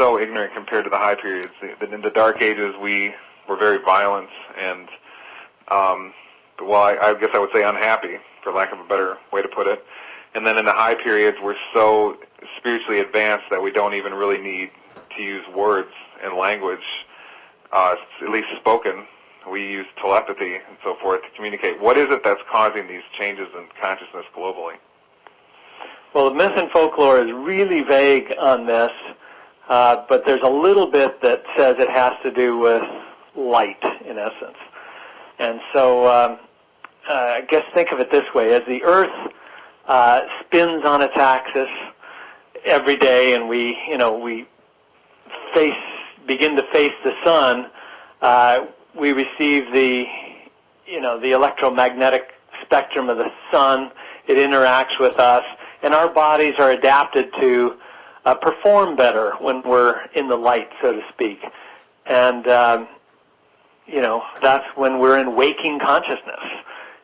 so ignorant compared to the high periods. In the Dark Ages, we were very violent and, well, I guess I would say unhappy, for lack of a better way to put it. And then in the high periods, we're so spiritually advanced that we don't even really need to use words and language, at least spoken. We use telepathy and so forth to communicate. What is it that's causing these changes in consciousness globally? Well, the myth and folklore is really vague on this, but there's a little bit that says it has to do with light, in essence. And so I guess think of it this way. As the Earth spins on its axis every day and we begin to face the sun, we receive the electromagnetic spectrum of the sun. It interacts with us, and our bodies are adapted to perform better when we're in the light, so to speak. And that's when we're in waking consciousness.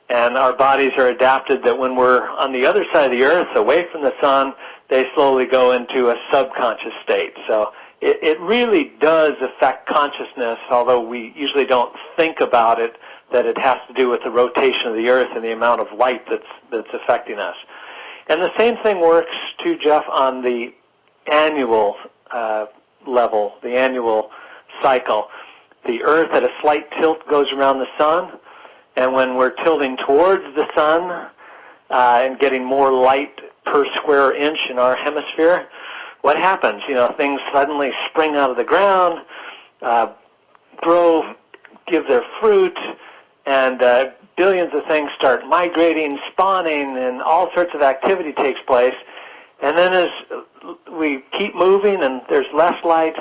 And our bodies are adapted that when we're on the other side of the Earth, away from the sun, they slowly go into a subconscious state. So it really does affect consciousness, although we usually don't think about it, that it has to do with the rotation of the Earth and the amount of light that's affecting us. And the same thing works, too, Jeff, on the annual level, the annual cycle. The Earth at a slight tilt goes around the sun, and when we're tilting towards the sun and getting more light per square inch in our hemisphere, what happens? Things suddenly spring out of the ground, grow, give their fruit, and billions of things start migrating, spawning, and all sorts of activity takes place. And then as we keep moving and there's less light,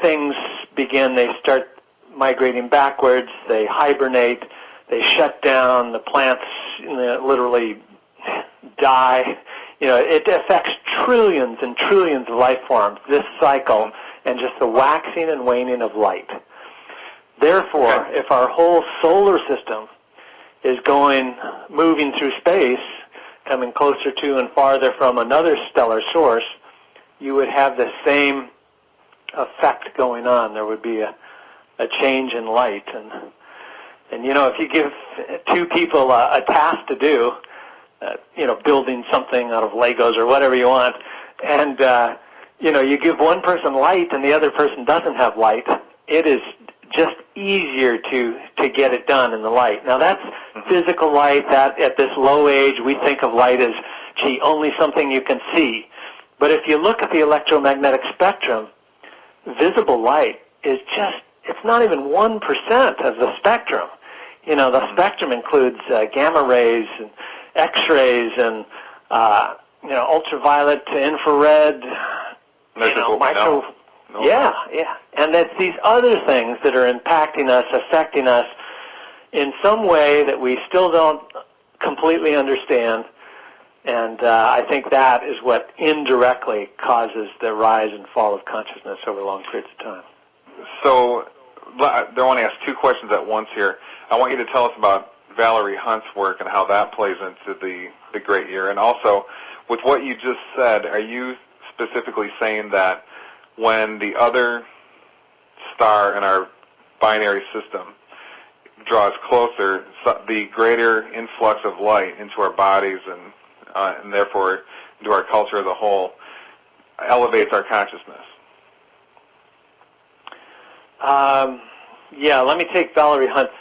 things begin, they start migrating backwards, they hibernate, they shut down, the plants literally die. It affects trillions and trillions of life forms, this cycle, and just the waxing and waning of light. Therefore, if our whole solar system is moving through space, coming closer to and farther from another stellar source, you would have the same effect going on. There would be a change in light. And if you give two people a task to do, building something out of Legos or whatever you want, and you give one person light and the other person doesn't have light, it is just easier to get it done in the light. Now that's physical light. That at this low age we think of light as, only something you can see. But if you look at the electromagnetic spectrum, visible light is it's not even 1% of the spectrum. The spectrum includes gamma rays and X-rays and ultraviolet to infrared, micro. Yeah. And it's these other things that are impacting us, affecting us in some way that we still don't completely understand. And I think that is what indirectly causes the rise and fall of consciousness over long periods of time. So I want to ask two questions at once here. I want you to tell us about Valerie Hunt's work and how that plays into the great year. And also, with what you just said, are you specifically saying that when the other star in our binary system draws closer, the greater influx of light into our bodies and therefore into our culture as a whole elevates our consciousness? Let me take Valerie Hunt's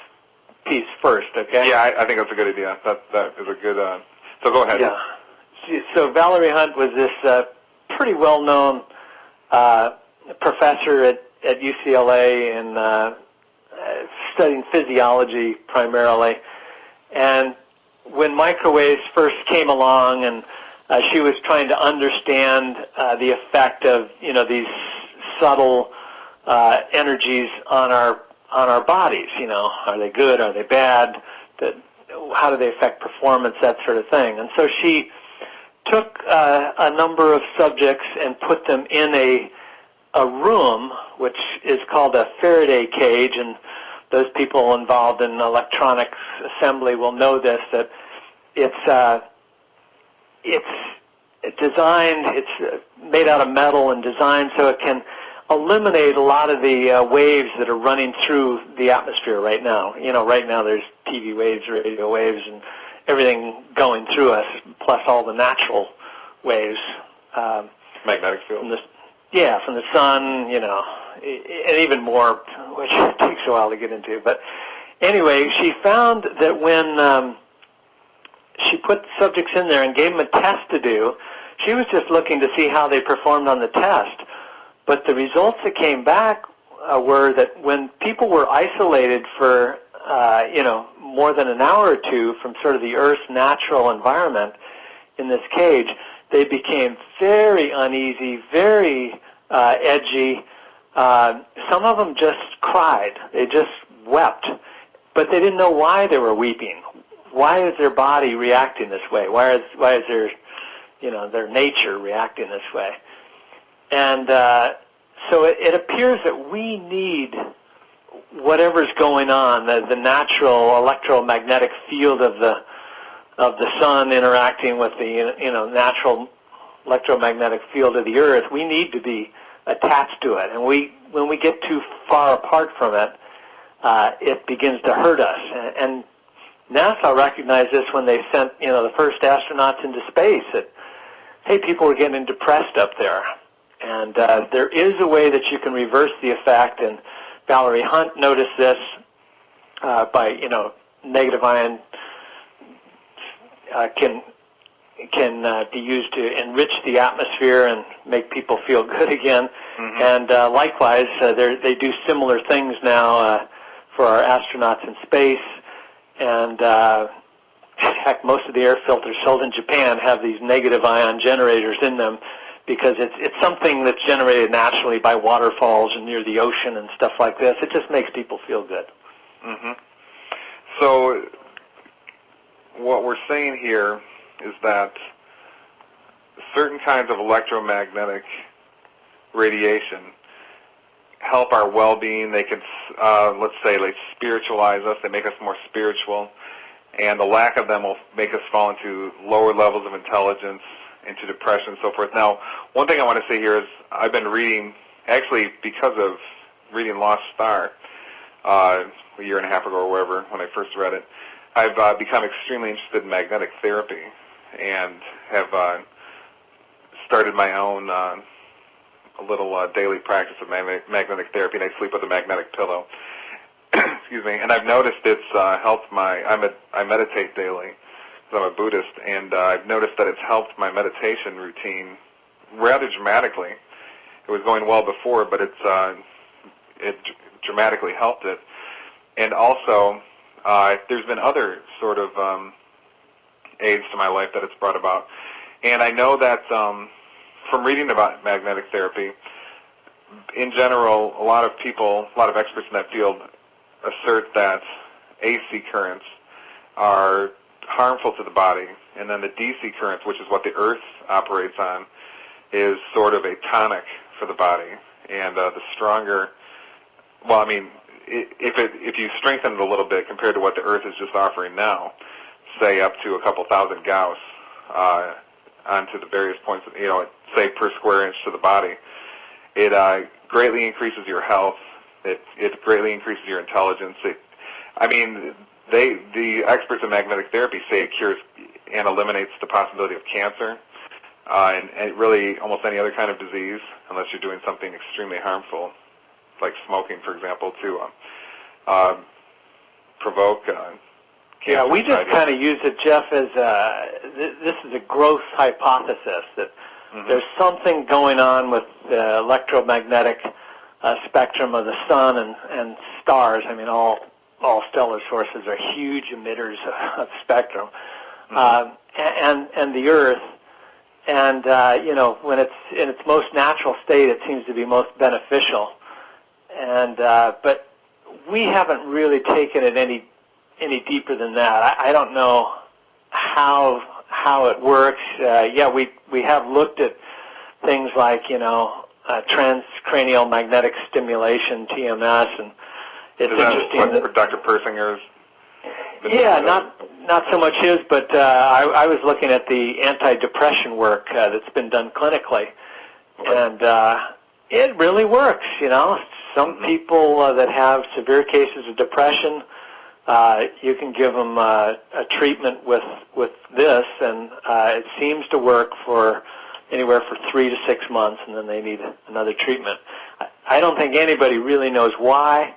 piece first, okay? Yeah, I think that's a good idea. That is a good... so go ahead. Yeah. So Valerie Hunt was this pretty well-known professor at UCLA in studying physiology primarily. And when microwaves first came along and she was trying to understand the effect of these subtle energies on our bodies, are they good, are they bad, how do they affect performance, that sort of thing. And so she took a number of subjects and put them in a room, which is called a Faraday cage, and those people involved in electronics assembly will know this, that it's It's made out of metal and designed so it can eliminate a lot of the waves that are running through the atmosphere right now. Right now there's TV waves, radio waves, and everything going through us, plus all the natural waves. Magnetic field. From the sun, and even more, which takes a while to get into. But anyway, she found that when she put subjects in there and gave them a test to do, she was just looking to see how they performed on the test. But the results that came back were that when people were isolated for, more than an hour or two from sort of the Earth's natural environment in this cage, they became very uneasy, very edgy. Some of them just cried. They just wept. But they didn't know why they were weeping. Why is their body reacting this way? Why is their, their nature reacting this way? And so it appears that we need whatever's going on, the natural electromagnetic field of the sun interacting with the natural electromagnetic field of the Earth. We need to be attached to it, and when we get too far apart from it, it begins to hurt us. And NASA recognized this when they sent the first astronauts into space. That hey, people were getting depressed up there, and there is a way that you can reverse the effect. And Valerie Hunt noticed this by negative ion can be used to enrich the atmosphere and make people feel good again. Mm-hmm. And likewise, they do similar things now for our astronauts in space. And in fact, most of the air filters sold in Japan have these negative ion generators in them because it's something that's generated naturally by waterfalls and near the ocean and stuff like this. It just makes people feel good. Mm-hmm. So what we're saying here is that certain kinds of electromagnetic radiation help our well-being. They can, let's say, like spiritualize us. They make us more spiritual. And the lack of them will make us fall into lower levels of intelligence, into depression, and so forth. Now, one thing I want to say here is I've been reading, actually because of reading Lost Star a year and a half ago or wherever when I first read it, I've become extremely interested in magnetic therapy and have started my own a little daily practice of magnetic therapy, and I sleep with a magnetic pillow. Excuse me. And I've noticed it's helped I meditate daily because I'm a Buddhist, and I've noticed that it's helped my meditation routine rather dramatically. It was going well before, but it dramatically helped it. And also, there's been other sort of aids to my life that it's brought about. And I know that from reading about magnetic therapy, in general, a lot of experts in that field assert that AC currents are harmful to the body, and then the DC currents, which is what the Earth operates on, is sort of a tonic for the body. And the stronger, well, I mean, if you strengthen it a little bit compared to what the Earth is just offering now, say up to a couple thousand Gauss onto the various points, say per square inch to the body, it greatly increases your health. It greatly increases your intelligence. The experts in magnetic therapy say it cures and eliminates the possibility of cancer and really almost any other kind of disease, unless you're doing something extremely harmful, like smoking, for example, to provoke cancer. Yeah, we just kind of use it, Jeff, as this is a gross hypothesis that there's something going on with the electromagnetic spectrum of the sun and stars. I mean, all stellar sources are huge emitters of spectrum, and the Earth. And when it's in its most natural state, it seems to be most beneficial. And but we haven't really taken it any deeper than that. I don't know how it works. We have looked at things like transcranial magnetic stimulation, TMS, and it's interesting that Dr. Persinger's. Yeah, not so much his, but I was looking at the anti-depression work that's been done clinically, and it really works. Some people that have severe cases of depression, you can give them a treatment with this, and it seems to work for anywhere for 3 to 6 months, and then they need another treatment. I don't think anybody really knows why,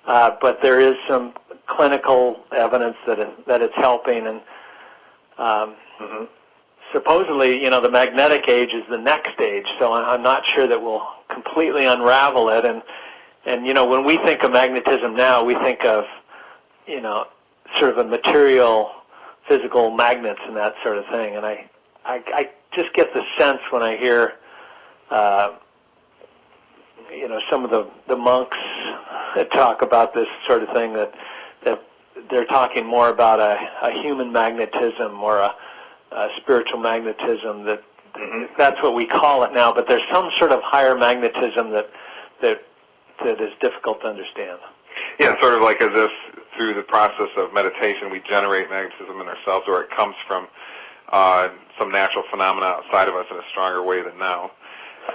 but there is some clinical evidence that it's helping, and supposedly, the magnetic age is the next age. So I'm not sure that we'll completely unravel it. And when we think of magnetism now, we think of sort of a material, physical magnets and that sort of thing. And I just get the sense when I hear some of the monks that talk about this sort of thing that they're talking more about a human magnetism or a spiritual magnetism. That's what we call it now, but there's some sort of higher magnetism that is difficult to understand. Yeah, sort of like as if through the process of meditation we generate magnetism in ourselves, or it comes from some natural phenomena outside of us in a stronger way than now.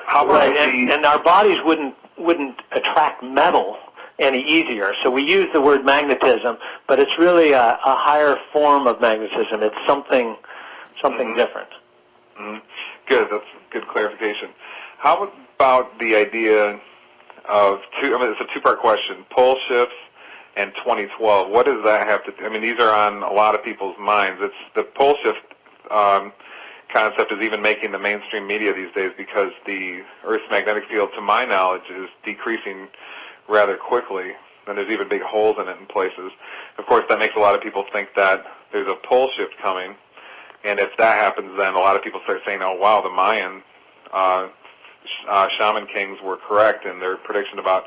How about and our bodies wouldn't attract metal any easier. So we use the word magnetism, but it's really a higher form of magnetism. It's something different. Good. That's good clarification. How about the idea of it's a two-part question: pole shifts and 2012. What does that have to? These are on a lot of people's minds. It's the pole shift concept is even making the mainstream media these days because the Earth's magnetic field, to my knowledge, is decreasing rather quickly, and there's even big holes in it in places. Of course, that makes a lot of people think that there's a pole shift coming, and if that happens, then a lot of people start saying, oh, wow, the Mayan shaman kings were correct in their prediction about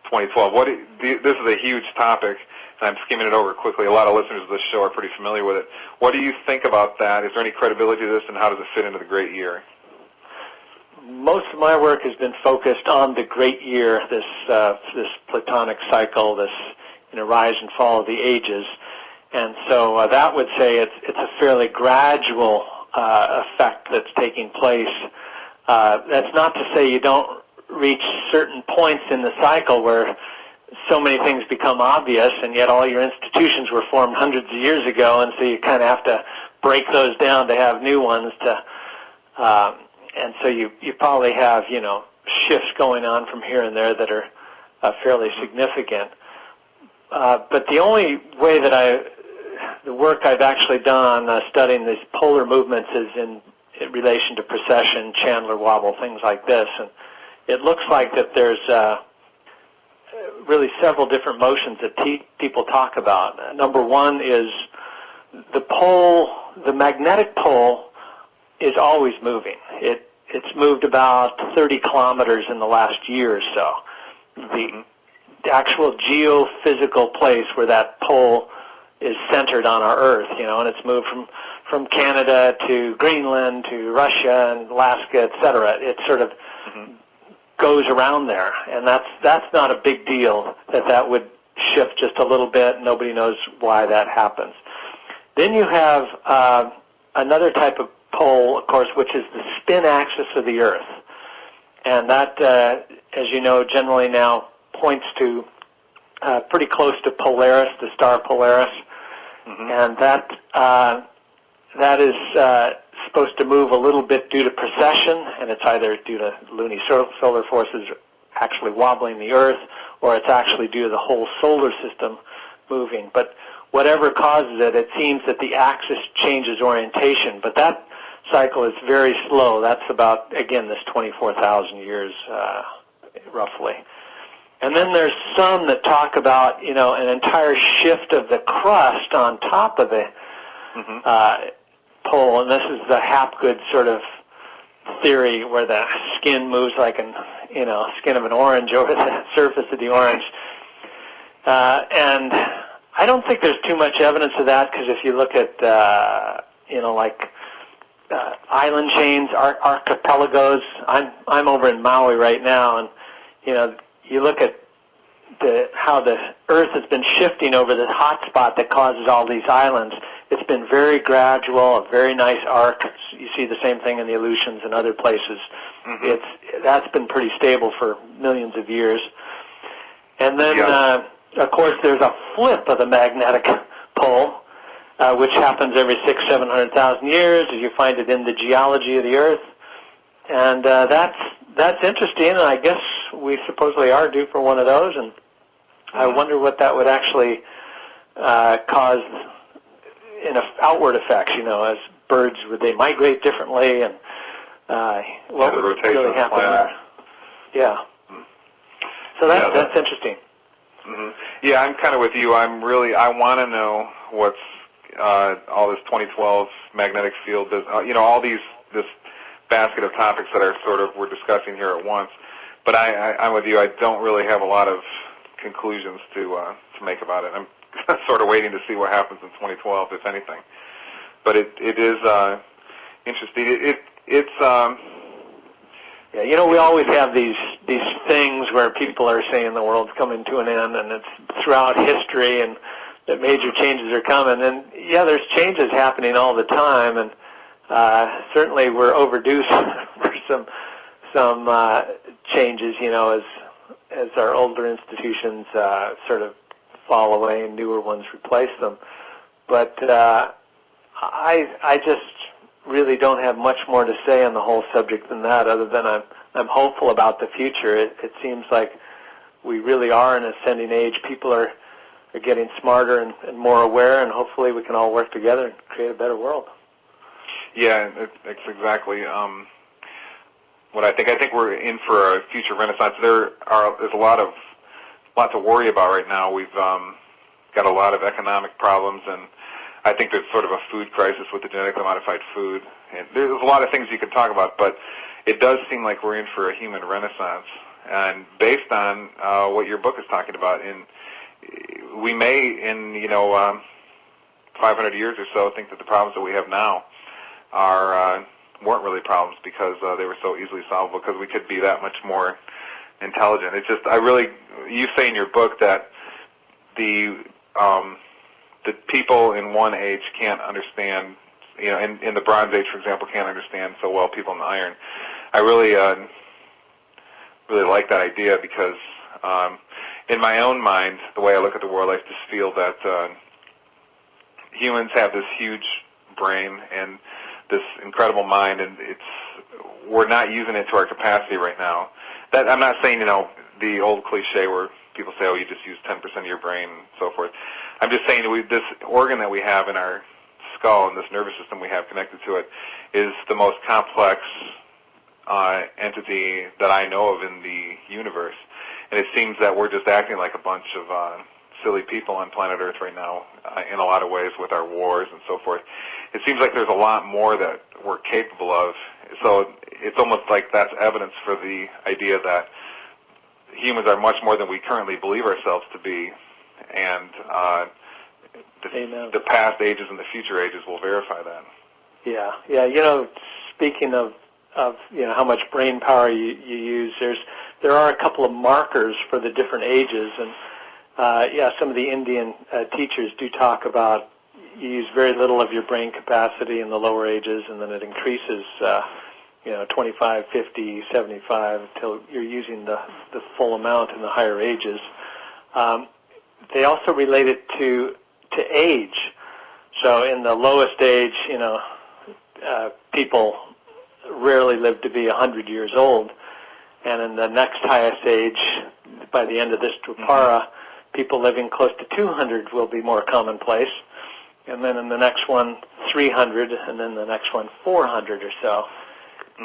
2012. This is a huge topic, and I'm skimming it over quickly. A lot of listeners of this show are pretty familiar with it. What do you think about that? Is there any credibility to this, and how does it fit into the Great Year? Most of my work has been focused on the Great Year, this Platonic cycle, this rise and fall of the ages, and so that would say it's a fairly gradual effect that's taking place. That's not to say you don't reach certain points in the cycle where so many things become obvious, and yet all your institutions were formed hundreds of years ago, and so you kind of have to break those down to have new ones to. And so you probably have, shifts going on from here and there that are fairly significant. But the only way that the work I've actually done on studying these polar movements is in relation to precession, Chandler wobble, things like this. And it looks like that there's really several different motions that people talk about. Number one is the magnetic pole is always moving. It's moved about 30 kilometers in the last year or so. The actual geophysical place where that pole is centered on our Earth, and it's moved from Canada to Greenland to Russia and Alaska, etc. It sort of goes around there, and that's not a big deal that would shift just a little bit. Nobody knows why that happens. Then you have another type of pole, of course, which is the spin axis of the Earth. And that, as you know, generally now points to pretty close to Polaris, the star Polaris. And that is supposed to move a little bit due to precession, and it's either due to lunar solar forces actually wobbling the Earth, or it's actually due to the whole solar system moving. But whatever causes it, it seems that the axis changes orientation. But that cycle is very slow. That's about, again, this 24,000 years, roughly. And then there's some that talk about, an entire shift of the crust on top of the pole, and this is the Hapgood sort of theory where the skin moves like skin of an orange over the surface of the orange. And I don't think there's too much evidence of that, because if you look at, island chains, archipelagos. I'm over in Maui right now, and you look at how the Earth has been shifting over this hot spot that causes all these islands. It's been very gradual, a very nice arc. You see the same thing in the Aleutians and other places. That's been pretty stable for millions of years. And then, of course, there's a flip of the magnetic pole, which happens every 700,000 years, as you find it in the geology of the Earth. And that's interesting, and I guess we supposedly are due for one of those, and I wonder what that would actually cause in outward effects, as birds, would they migrate differently, and what would really happen there? Yeah. So that's interesting. Yeah, I'm kind of with you. I want to know what's all this 2012 magnetic field does. All this basket of topics that are we're discussing here at once. But I'm with you. I don't really have a lot of conclusions to make about it. I'm sort of waiting to see what happens in 2012, if anything. But it is interesting. Yeah, we always have these things where people are saying the world's coming to an end, and it's throughout history, and that major changes are coming. And yeah, there's changes happening all the time, and certainly we're overdue for some changes. As our older institutions sort of fall away and newer ones replace them. But I just really don't have much more to say on the whole subject than that, other than I'm hopeful about the future. It seems like we really are in an ascending age. People are getting smarter and more aware, and hopefully we can all work together and create a better world. Yeah, it's exactly what I think. I think we're in for a future renaissance. There's a lot to worry about right now. We've got a lot of economic problems, and I think there's sort of a food crisis with the genetically modified food. And there's a lot of things you could talk about, but it does seem like we're in for a human renaissance. And based on what your book is talking about, we may, in 500 years or so, think that the problems that we have now weren't really problems because they were so easily solvable, because we could be that much more intelligent. It's just, you say in your book that the people in one age can't understand, in the Bronze Age, for example, can't understand so well people in the Iron. I really like that idea, because in my own mind, the way I look at the world, I just feel that humans have this huge brain and this incredible mind, and we're not using it to our capacity right now. That I'm not saying, the old cliche where people say, oh, you just use 10% of your brain and so forth. I'm just saying this organ that we have in our skull and this nervous system we have connected to it is the most complex entity that I know of in the universe. And it seems that we're just acting like a bunch of silly people on planet Earth right now in a lot of ways with our wars and so forth. It seems like there's a lot more that we're capable of. So it's almost like that's evidence for the idea that humans are much more than we currently believe ourselves to be, and the past ages and the future ages will verify that. Yeah. Speaking of how much brain power you use, there are a couple of markers for the different ages, and some of the Indian teachers do talk about you use very little of your brain capacity in the lower ages, and then it increases 25, 50, 75 until you're using the full amount in the higher ages. They also relate it to age. So in the lowest age, people rarely live to be 100 years old, and in the next highest age, by the end of this Dwapara, people living close to 200 will be more commonplace, and then in the next one, 300, and then the next one, 400 or so.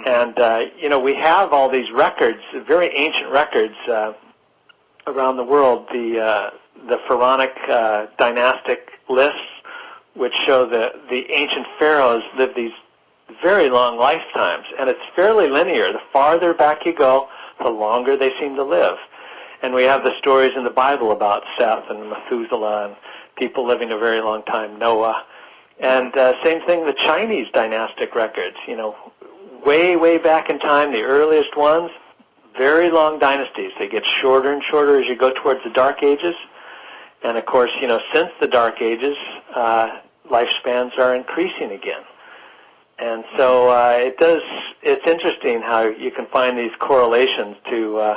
And, we have all these records, very ancient records around the world, the pharaonic dynastic lists, which show the ancient pharaohs lived these very long lifetimes, and it's fairly linear. The farther back you go, the longer they seem to live. And we have the stories in the Bible about Seth and Methuselah and people living a very long time, Noah. And same thing, the Chinese dynastic records, way back in time, the earliest ones, very long dynasties. They get shorter and shorter as you go towards the Dark Ages. And of course, since the Dark Ages, lifespans are increasing again. And so it's interesting how you can find these correlations to,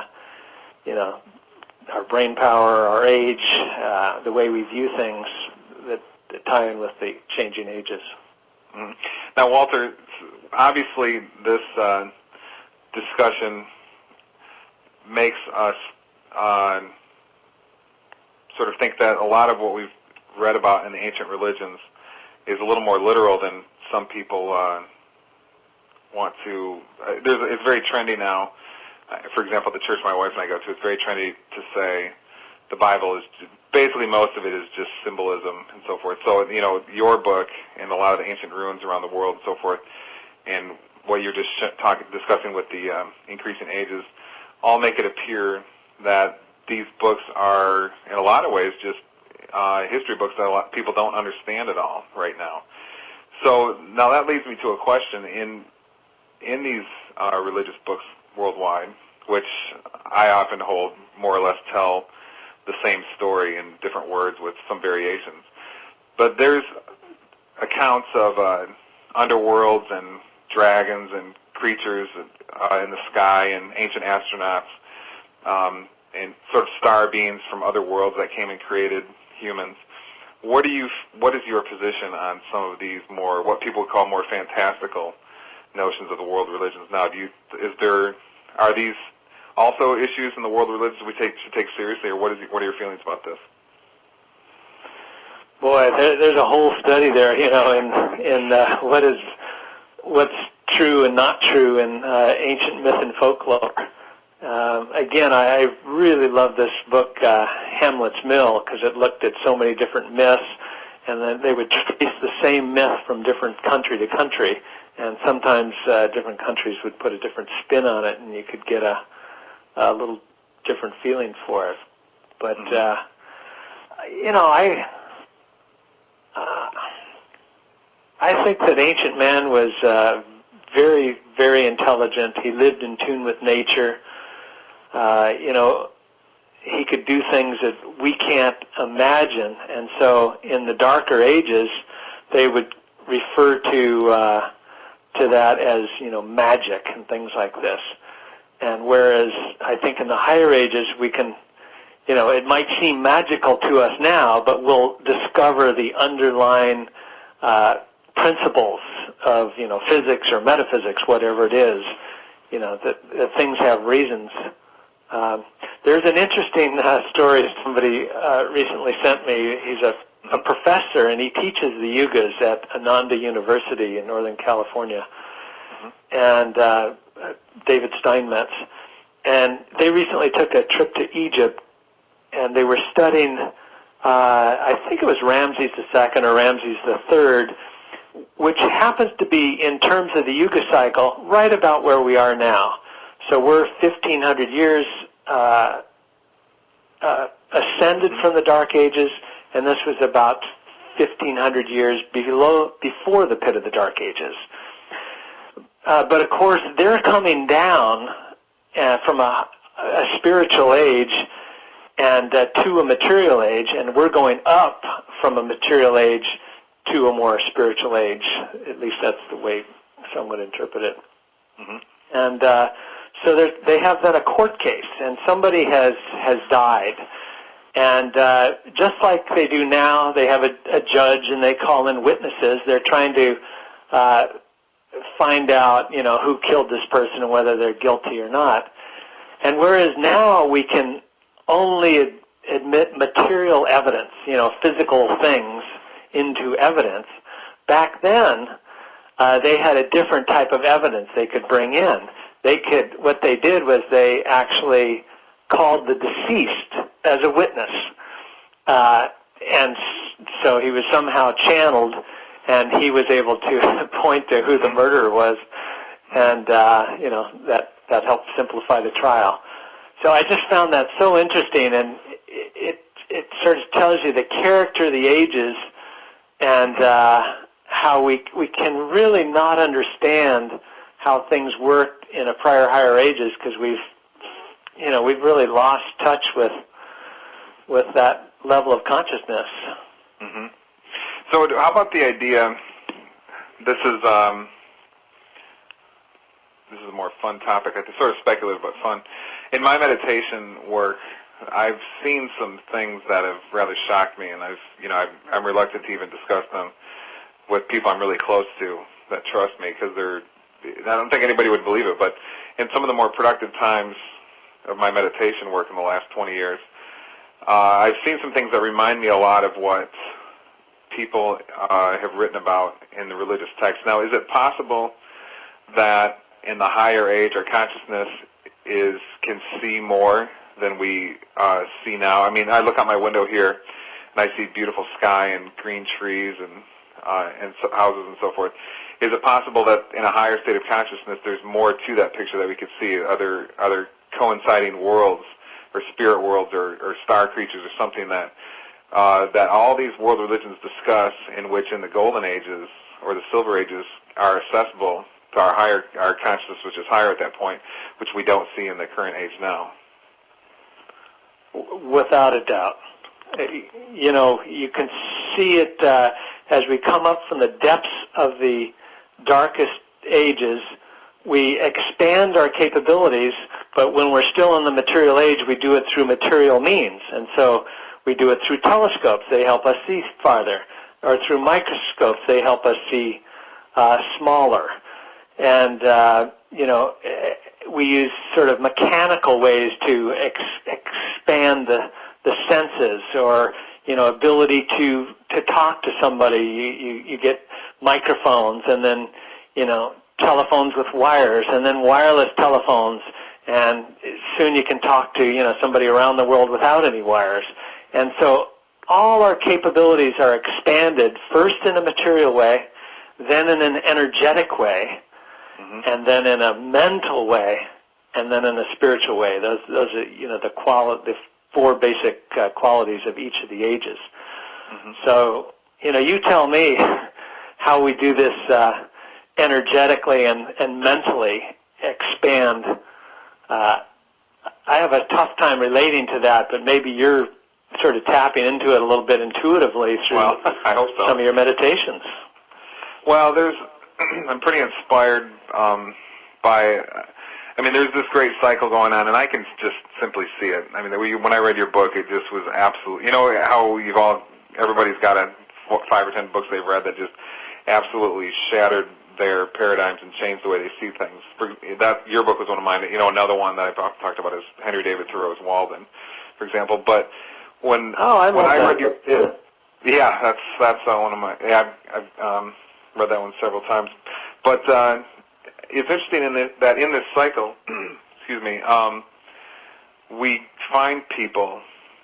our brain power, our age, the way we view things that tie in with the changing ages. Mm. Now, Walter, obviously this discussion makes us sort of think that a lot of what we've read about in the ancient religions is a little more literal than some people want to. It's very trendy now. For example, the church my wife and I go to, it's very trendy to say the Bible is basically, most of it is just symbolism and so forth. So, your book and a lot of the ancient ruins around the world and so forth, and what you're just discussing with the increasing ages, all make it appear that these books are, in a lot of ways, just history books that a lot of people don't understand at all right now. So now that leads me to a question. In these religious books worldwide, which I often hold more or less tell the same story in different words with some variations, but there's accounts of underworlds and dragons and creatures in the sky and ancient astronauts and sort of star beings from other worlds that came and created humans. What is your position on some of these more, what people call more fantastical notions of the world religions now? Are these also issues in the world religions we should take seriously, or what are your feelings about this? Boy, there's a whole study there, in what's true and not true in ancient myth and folklore. Again, I really love this book, Hamlet's Mill, because it looked at so many different myths, and then they would trace the same myth from different country to country, and sometimes different countries would put a different spin on it, and you could get a little different feeling for it. But, I think that ancient man was very, very intelligent. He lived in tune with nature. He could do things that we can't imagine. And so in the darker ages, they would refer to that as, magic and things like this. And whereas I think in the higher ages we can, it might seem magical to us now, but we'll discover the underlying principles of, physics or metaphysics, whatever it is, that things have reasons. There's an interesting story somebody recently sent me. He's a professor, and he teaches the yugas at Ananda University in Northern California, and David Steinmetz. And they recently took a trip to Egypt, and they were studying, I think it was Ramses II or Ramses III, which happens to be, in terms of the Yuga cycle, right about where we are now. So we're 1,500 years ascended from the Dark Ages, and this was about 1,500 years before the pit of the Dark Ages. But of course, they're coming down from a spiritual age and to a material age, and we're going up from a material age to a more spiritual age. At least that's the way some would interpret it. Mm-hmm. And so they have then a court case, and somebody has died. And just like they do now, they have a judge and they call in witnesses. They're trying to find out, who killed this person and whether they're guilty or not. And whereas now we can only admit material evidence, physical things into evidence, back then they had a different type of evidence they could bring in. What they did was they actually called the deceased as a witness. And so he was somehow channeled, and he was able to point to who the murderer was, and that helped simplify the trial. So I just found that so interesting, and it sort of tells you the character of the ages and how we can really not understand how things worked in a prior higher ages, because we've really lost touch with that level of consciousness. Mm-hmm. So how about the idea, this is a more fun topic, it's sort of speculative but fun. In my meditation work, I've seen some things that have rather shocked me, and I'm reluctant to even discuss them with people I'm really close to that trust me, because I don't think anybody would believe it, but in some of the more productive times of my meditation work in the last 20 years, I've seen some things that remind me a lot of what people have written about in the religious texts. Now, is it possible that in the higher age our consciousness can see more than we see now? I mean, I look out my window here and I see beautiful sky and green trees and houses and so forth. Is it possible that in a higher state of consciousness there's more to that picture that we could see, other coinciding worlds or spirit worlds or star creatures or something that all these world religions discuss, in which in the golden ages or the silver ages are accessible to our consciousness, which is higher at that point, which we don't see in the current age now? Without a doubt. You can see it as we come up from the depths of the darkest ages. We expand our capabilities, but when we're still in the material age, we do it through material means. And so we do it through telescopes. They help us see farther. Or through microscopes. They help us see smaller. And, we use sort of mechanical ways to expand the senses, or, ability to talk to somebody. You get microphones, and then, telephones with wires, and then wireless telephones, and soon you can talk to, somebody around the world without any wires. And so all our capabilities are expanded, first in a material way, then in an energetic way, and then in a mental way, and then in a spiritual way. Those are, the four basic qualities of each of the ages. So, you tell me how we do this energetically and mentally expand. I have a tough time relating to that, but maybe you're sort of tapping into it a little bit intuitively through I hope so. some of your meditations. Well, I'm pretty inspired by, there's this great cycle going on, and I can just simply see it. When I read your book, it just was absolute. How everybody's got 5 or 10 books they've read that just absolutely shattered their paradigms and changed the way they see things. Your book was one of mine. Another one that I've talked about is Henry David Thoreau's Walden, for example. But when I read your that's one of my. Yeah, I've read that one several times. But it's interesting that in this cycle, excuse me, we find people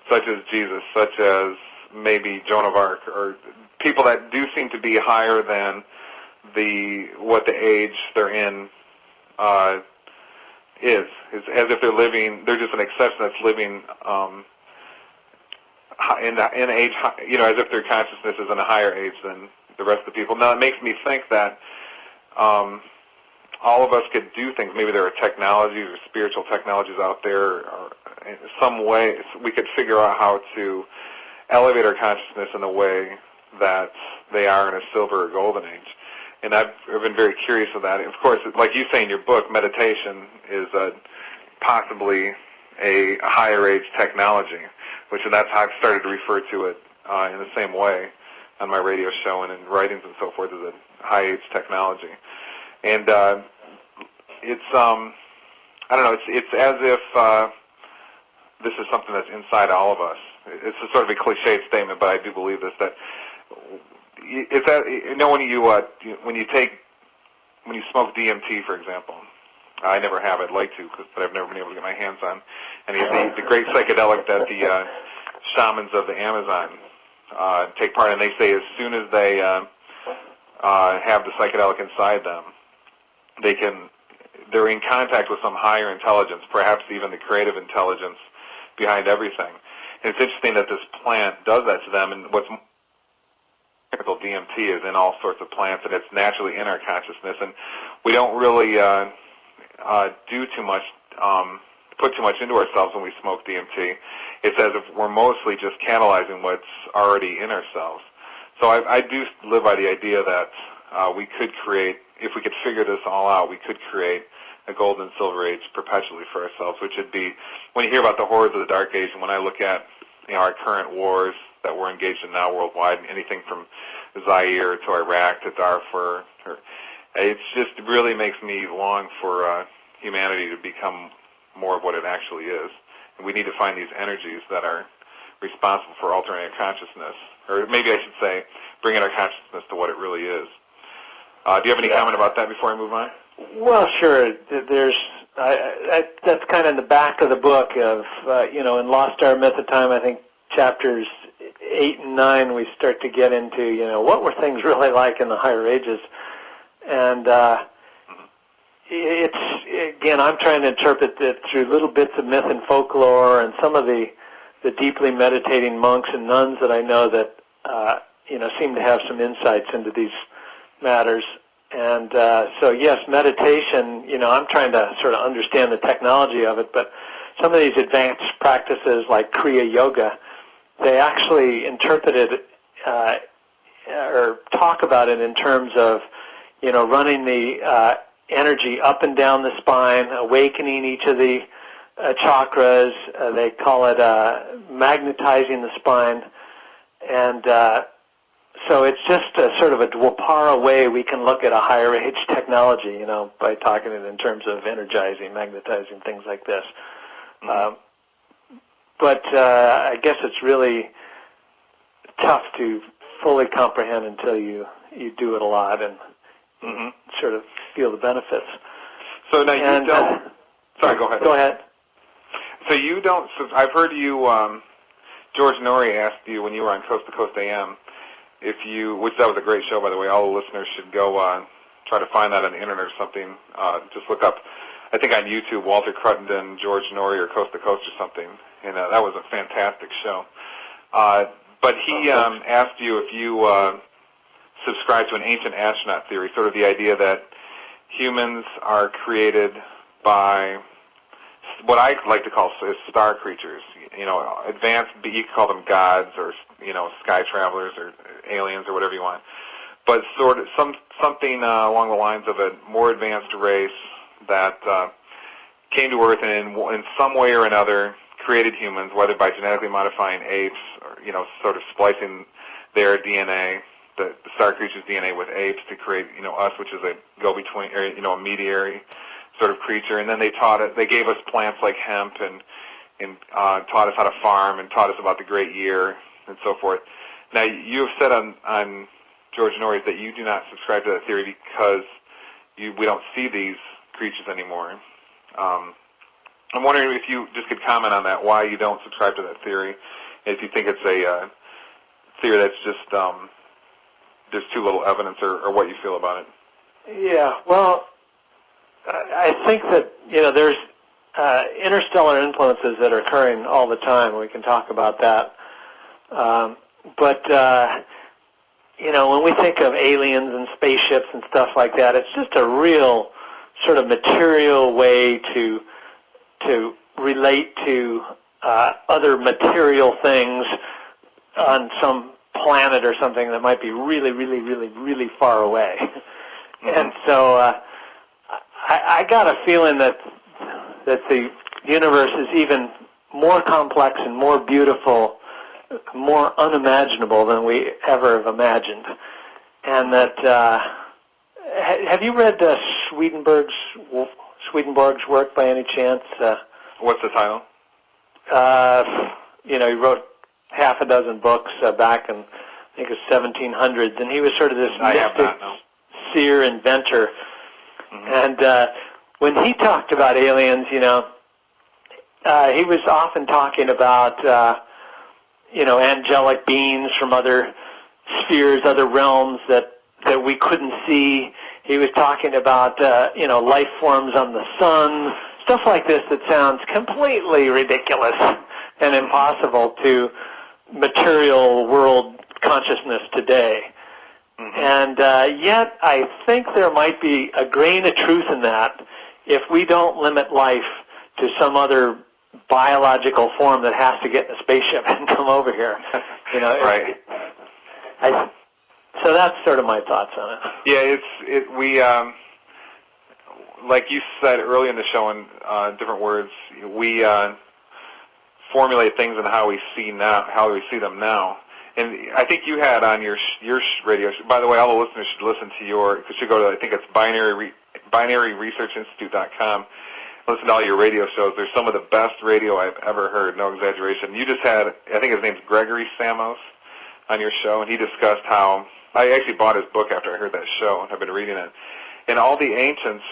such as Jesus, such as maybe Joan of Arc, or people that do seem to be higher than what the age they're in is as if they're living. They're just an exception that's living in age, as if their consciousness is in a higher age than the rest of the people. Now, it makes me think that all of us could do things. Maybe there are technologies or spiritual technologies out there, or in some way we could figure out how to elevate our consciousness in a way that they are in a silver or golden age. And I've been very curious of that. Of course, like you say in your book, meditation is possibly a higher age technology, that's how I've started to refer to it in the same way on my radio show and in writings and so forth, as a high age technology. And it's I don't know, it's as if this is something that's inside all of us. It's a sort of a cliched statement, but I do believe this, that is that, when you smoke DMT, for example. I never have. I'd like to, but I've never been able to get my hands on any of the great psychedelic that the shamans of the Amazon take part in. They say as soon as they have the psychedelic inside them, they're in contact with some higher intelligence, perhaps even the creative intelligence behind everything. And it's interesting that this plant does that to them, and what's DMT is in all sorts of plants, and it's naturally in our consciousness, and we don't really do too much, put too much into ourselves when we smoke DMT. It's as if we're mostly just catalyzing what's already in ourselves. So I do live by the idea that we could create, if we could figure this all out, we could create a golden and silver age perpetually for ourselves, which would be, when you hear about the horrors of the Dark Age, and when I look at our current wars that we're engaged in now worldwide, anything from Zaire to Iraq to Darfur, it just really makes me long for humanity to become more of what it actually is. And we need to find these energies that are responsible for altering our consciousness, or maybe I should say, bringing our consciousness to what it really is. Do you have any comment about that before I move on? Well, sure. That's kind of in the back of the book of, in Lost Star Myth of Time, I think chapters 8 and 9, we start to get into, what were things really like in the higher ages. And again, I'm trying to interpret it through little bits of myth and folklore and some of the deeply meditating monks and nuns that I know that, seem to have some insights into these matters. And so, yes, meditation, I'm trying to sort of understand the technology of it, but some of these advanced practices like Kriya Yoga, they actually interpret it or talk about it in terms of, running the energy up and down the spine, awakening each of the chakras. They call it magnetizing the spine. And so it's just a sort of a Dwapara way we can look at a higher age technology, by talking it in terms of energizing, magnetizing, things like this. But I guess it's really tough to fully comprehend until you do it a lot and sort of feel the benefits. So now you don't... sorry, go ahead. Go ahead. So you don't... So I've heard you... George Norrie asked you when you were on Coast to Coast AM, if you... Which that was a great show, by the way. All the listeners should go try to find that on the internet or something. Just look up, I think on YouTube, Walter Cruttenden, George Norrie, or Coast to Coast or something. And that was a fantastic show. But he asked you if you subscribe to an ancient astronaut theory, sort of the idea that humans are created by what I like to call star creatures, advanced, you could call them gods or, sky travelers or aliens or whatever you want. But sort of something along the lines of a more advanced race that came to Earth and in some way or another created humans, whether by genetically modifying apes or, sort of splicing their DNA, the star creature's DNA with apes to create, us, which is a go-between, or, a mediary sort of creature. And then they gave us plants like hemp and taught us how to farm and taught us about the great year and so forth. Now, you have said on George Norrie's that you do not subscribe to that theory because we don't see these creatures anymore. I'm wondering if you just could comment on that, why you don't subscribe to that theory, if you think it's a theory that's just there's too little evidence, or what you feel about it. Yeah, well, I think that, there's interstellar influences that are occurring all the time. We can talk about that. But when we think of aliens and spaceships and stuff like that, it's just a real sort of material way to relate to other material things on some planet or something that might be really, really, really, really far away. And so I got a feeling that the universe is even more complex and more beautiful, more unimaginable than we ever have imagined. And that, have you read Swedenborg's work by any chance? What's the title? He wrote half a dozen books back in, I think it was 1700s, and he was sort of this mystic, seer, inventor. And when he talked about aliens, he was often talking about, angelic beings from other spheres, other realms that we couldn't see. He was talking about, life forms on the sun, stuff like this that sounds completely ridiculous and impossible to material world consciousness today. And yet I think there might be a grain of truth in that if we don't limit life to some other biological form that has to get in a spaceship and come over here. Right. So that's sort of my thoughts on it. Yeah, we like you said earlier in the show in different words, we formulate things and how we see them now. And I think you had on your radio. By the way, all the listeners should listen to should go to, I think it's binaryresearchinstitute.com. Listen to all your radio shows. They're some of the best radio I've ever heard, no exaggeration. You just had, I think his name's Gregory Samos, on your show, and he discussed how, I actually bought his book after I heard that show, and I've been reading it. And all the ancients,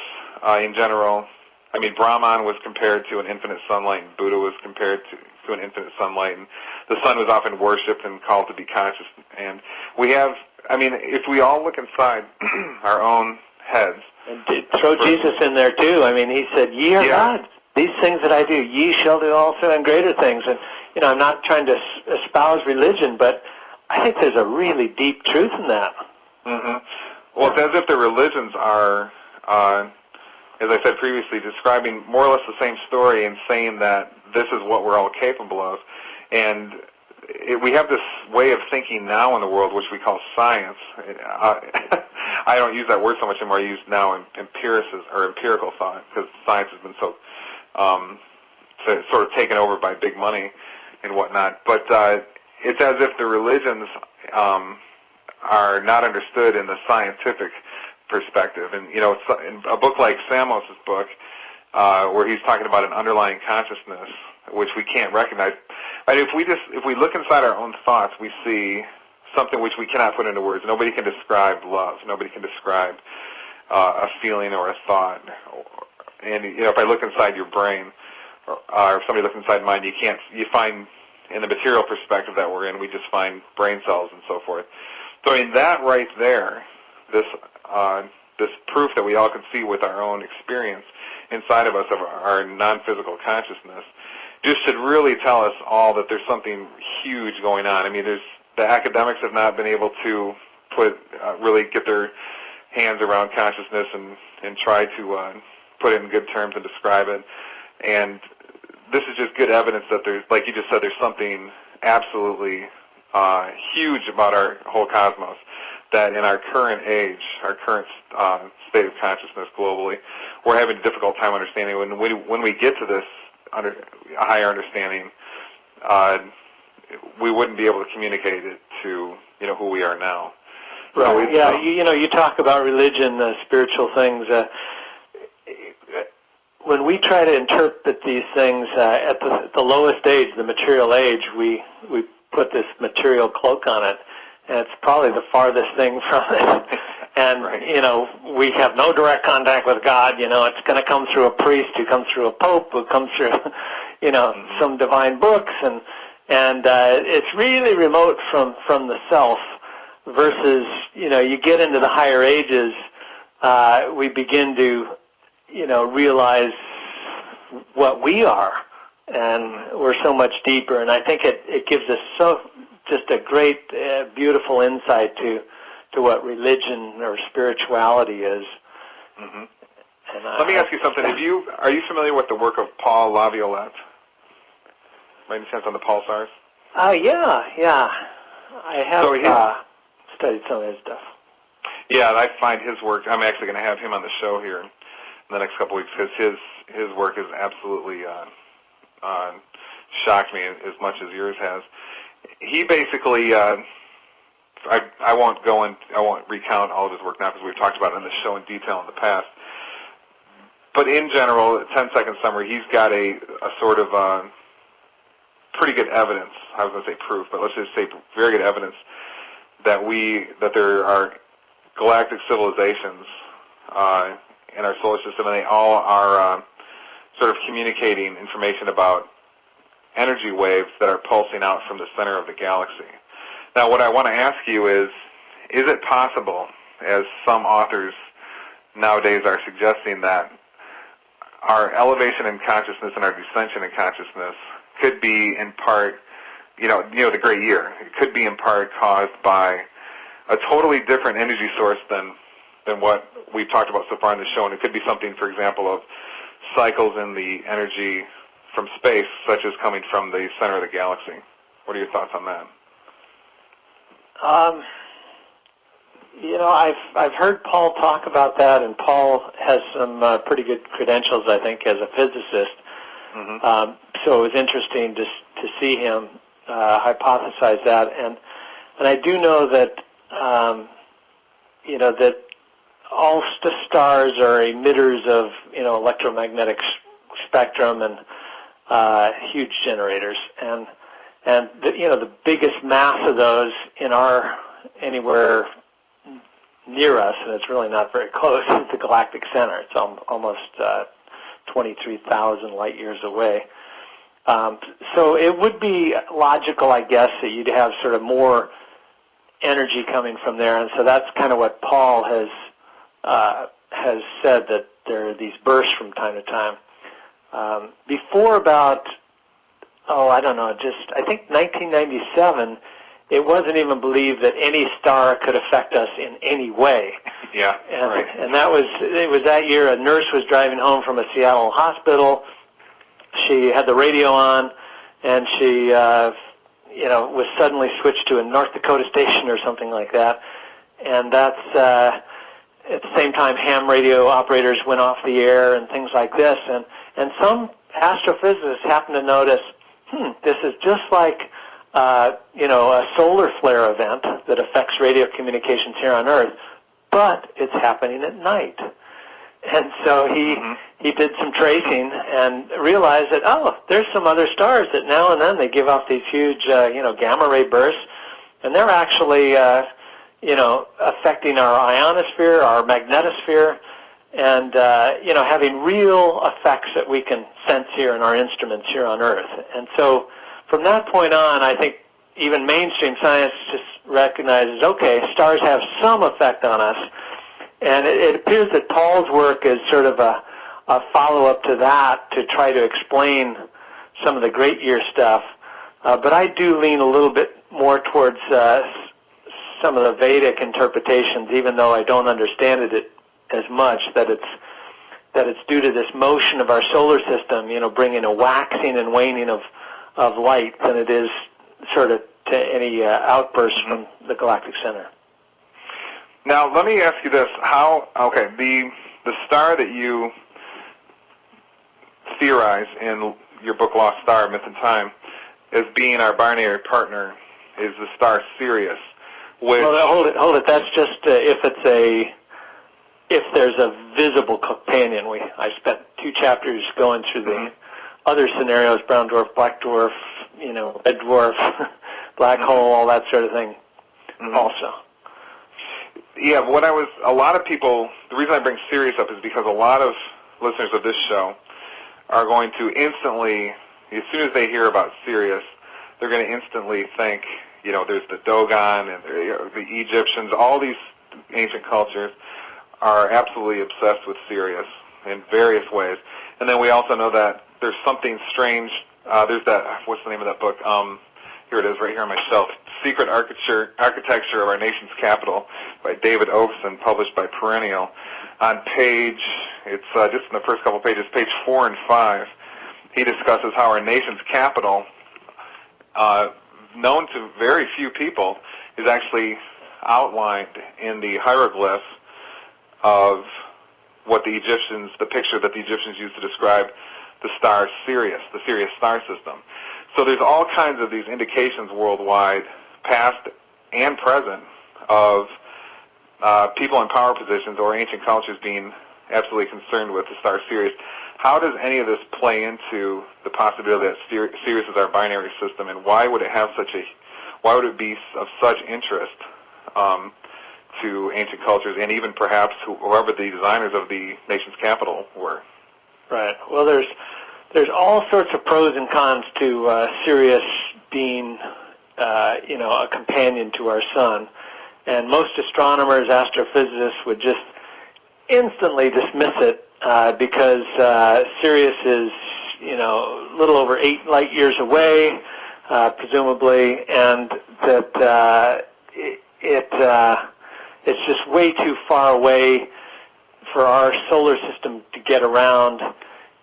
in general, I mean, Brahman was compared to an infinite sunlight, and Buddha was compared to an infinite sunlight, and the sun was often worshipped and called to be conscious. And we have, I mean, if we all look inside our own heads. And throw Jesus in there, too. I mean, he said, ye are gods. These things that I do, ye shall do also, and greater things. And, you know, I'm not trying to espouse religion, but I think there's a really deep truth in that. Mm-hmm. Well, it's as if the religions are, as I said previously, describing more or less the same story and saying that this is what we're all capable of. And we have this way of thinking now in the world, which we call science. I don't use that word so much anymore. I use now empirical thought, because science has been so sort of taken over by big money and whatnot. But it's as if the religions are not understood in the scientific perspective. And, you know, in a book like Samos's book, where he's talking about an underlying consciousness, which we can't recognize. Right? If we look inside our own thoughts, we see something which we cannot put into words. Nobody can describe love. Nobody can describe a feeling or a thought. And, you know, if I look inside your brain, or if somebody looks inside mine, you find, in the material perspective that we're in, we just find brain cells and so forth. So, I mean, that right there, this proof that we all can see with our own experience inside of us of our non-physical consciousness, just should really tell us all that there's something huge going on. I mean, the academics have not been able to really get their hands around consciousness and try to put it in good terms and describe it. And this is just good evidence that there's, like you just said, there's something absolutely huge about our whole cosmos, that in our current age, our current state of consciousness globally, we're having a difficult time understanding. When we get to this a higher understanding, we wouldn't be able to communicate it to, you know, who we are now. Right. So you talk about religion, spiritual things. When we try to interpret these things at the lowest age, the material age, we put this material cloak on it, and it's probably the farthest thing from it. And, right. You know, we have no direct contact with God. You know, it's going to come through a priest, who comes through a pope, who comes through, you know, some divine books, and it's really remote from the self. Versus, you know, you get into the higher ages, we begin to, you know, realize what we are, and we're so much deeper. And I think it gives us just a great, beautiful insight to what religion or spirituality is. Mm-hmm. Let me ask you something. Are you familiar with the work of Paul Laviolette? By any chance on the pulsars? Yeah. I have studied some of his stuff. Yeah, I find his work, I'm actually going to have him on the show here in the next couple weeks, because his work has absolutely shocked me as much as yours has. He basically, I won't recount all of his work now, because we've talked about it on the show in detail in the past. But in general, a 10-second summary, he's got a sort of pretty good evidence. I was going to say proof, but let's just say very good evidence that there are galactic civilizations in our solar system, and they all are sort of communicating information about energy waves that are pulsing out from the center of the galaxy. Now, what I want to ask you is it possible, as some authors nowadays are suggesting, that our elevation in consciousness and our descension in consciousness could be in part, you know, the great year, it could be in part caused by a totally different energy source than what we've talked about so far in the show, and it could be something, for example, of cycles in the energy from space, such as coming from the center of the galaxy. What are your thoughts on that? I've heard Paul talk about that, and Paul has some pretty good credentials, I think, as a physicist. Mm-hmm. So it was interesting to see him hypothesize that, and I do know that that all stars are emitters of electromagnetic spectrum and huge generators, and the biggest mass of those anywhere near us, and it's really not very close, is the galactic center. It's almost 23,000 light years away. So it would be logical, I guess, that you'd have sort of more energy coming from there, and so that's kind of what Paul has said, that there are these bursts from time to time. Before about, I think 1997, it wasn't even believed that any star could affect us in any way. Yeah, right. And it was that year a nurse was driving home from a Seattle hospital. She had the radio on, and she, was suddenly switched to a North Dakota station or something like that. And that's, at the same time, ham radio operators went off the air and things like this. And some astrophysicists happened to notice, this is just like, a solar flare event that affects radio communications here on Earth, but it's happening at night. And so he did some tracing and realized that, there's some other stars that now and then they give off these huge, gamma ray bursts, and they're actually, affecting our ionosphere, our magnetosphere, and, having real effects that we can sense here in our instruments here on Earth. And so from that point on, I think even mainstream science just recognizes, okay, stars have some effect on us. And it appears that Paul's work is sort of a follow-up to that, to try to explain some of the great year stuff. But I do lean a little bit more towards some of the Vedic interpretations, even though I don't understand it as much, that it's due to this motion of our solar system, bringing a waxing and waning of light than it is sort of to any outburst from the galactic center. Now, let me ask you this: the star that you theorize in your book Lost Star, Myth and Time, as being our binary partner, is the star Sirius. Which, well, hold it. That's just if there's a visible companion. I spent 2 chapters going through the other scenarios: brown dwarf, black dwarf, red dwarf, black hole, all that sort of thing. Also. Yeah, a lot of people, the reason I bring Sirius up is because a lot of listeners of this show are going to instantly, as soon as they hear about Sirius, they're going to instantly think, there's the Dogon and the Egyptians, all these ancient cultures are absolutely obsessed with Sirius in various ways. And then we also know that there's something strange, there's that, what's the name of that book? Here it is, right here on my shelf. Secret Architecture of Our Nation's Capital by David Oakson, published by Perennial. On page, it's just in the first couple pages, page 4 and 5, he discusses how our nation's capital, known to very few people, is actually outlined in the hieroglyphs of what the picture that the Egyptians used to describe the star Sirius, the Sirius star system. So there's all kinds of these indications worldwide, past and present, of people in power positions or ancient cultures being absolutely concerned with the star Sirius. How does any of this play into the possibility that Sirius is our binary system, and why would it be of such interest to ancient cultures, and even perhaps whoever the designers of the nation's capital were? Right. Well, there's all sorts of pros and cons to Sirius being, a companion to our sun, and most astronomers, astrophysicists would just instantly dismiss it because Sirius is, a little over 8 light years away, presumably, and that it's just way too far away for our solar system to get around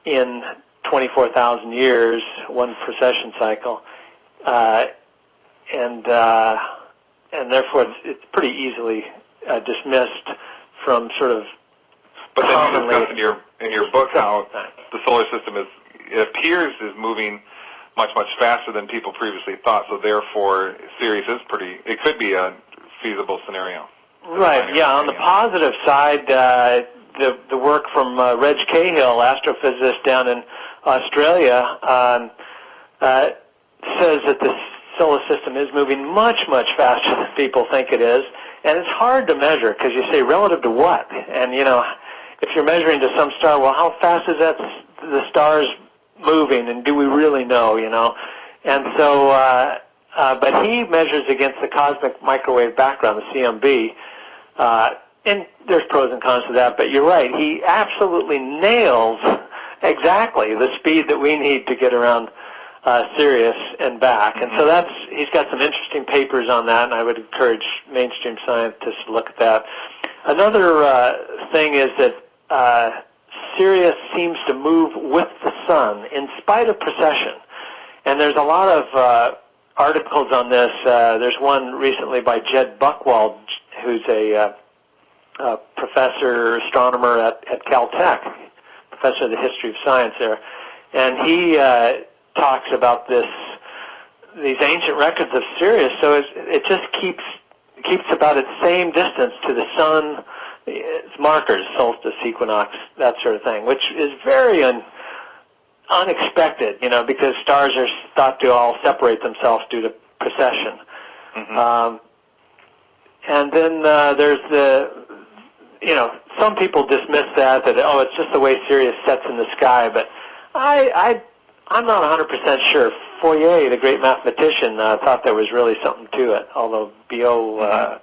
in 24,000 years, one precession cycle, and therefore it's pretty easily dismissed from sort of. But then you commonly discuss in your book how the solar system it appears is moving much faster than people previously thought. So therefore, Sirius is it could be a feasible scenario. Right. Yeah. On the positive side, the work from Reg Cahill, astrophysicist down in Australia, says that the solar system is moving much faster than people think it is, and it's hard to measure because you say relative to what, and if you're measuring to some star, well, how fast is the star's moving, and do we really know? And so, but he measures against the cosmic microwave background, the CMB. And there's pros and cons to that, but you're right. He absolutely nails exactly the speed that we need to get around Sirius and back. And so he's got some interesting papers on that, and I would encourage mainstream scientists to look at that. Another thing is that Sirius seems to move with the sun in spite of precession. And there's a lot of articles on this. There's one recently by Jed Buchwald, who's a professor, astronomer at Caltech, professor of the history of science there. And he talks about these ancient records of Sirius, so it just keeps about its same distance to the sun, its markers, solstice, equinox, that sort of thing, which is very unexpected, because stars are thought to all separate themselves due to precession. And then there's some people dismiss that it's just the way Sirius sets in the sky, but I'm not 100% sure. Fourier, the great mathematician, thought there was really something to it, although Biot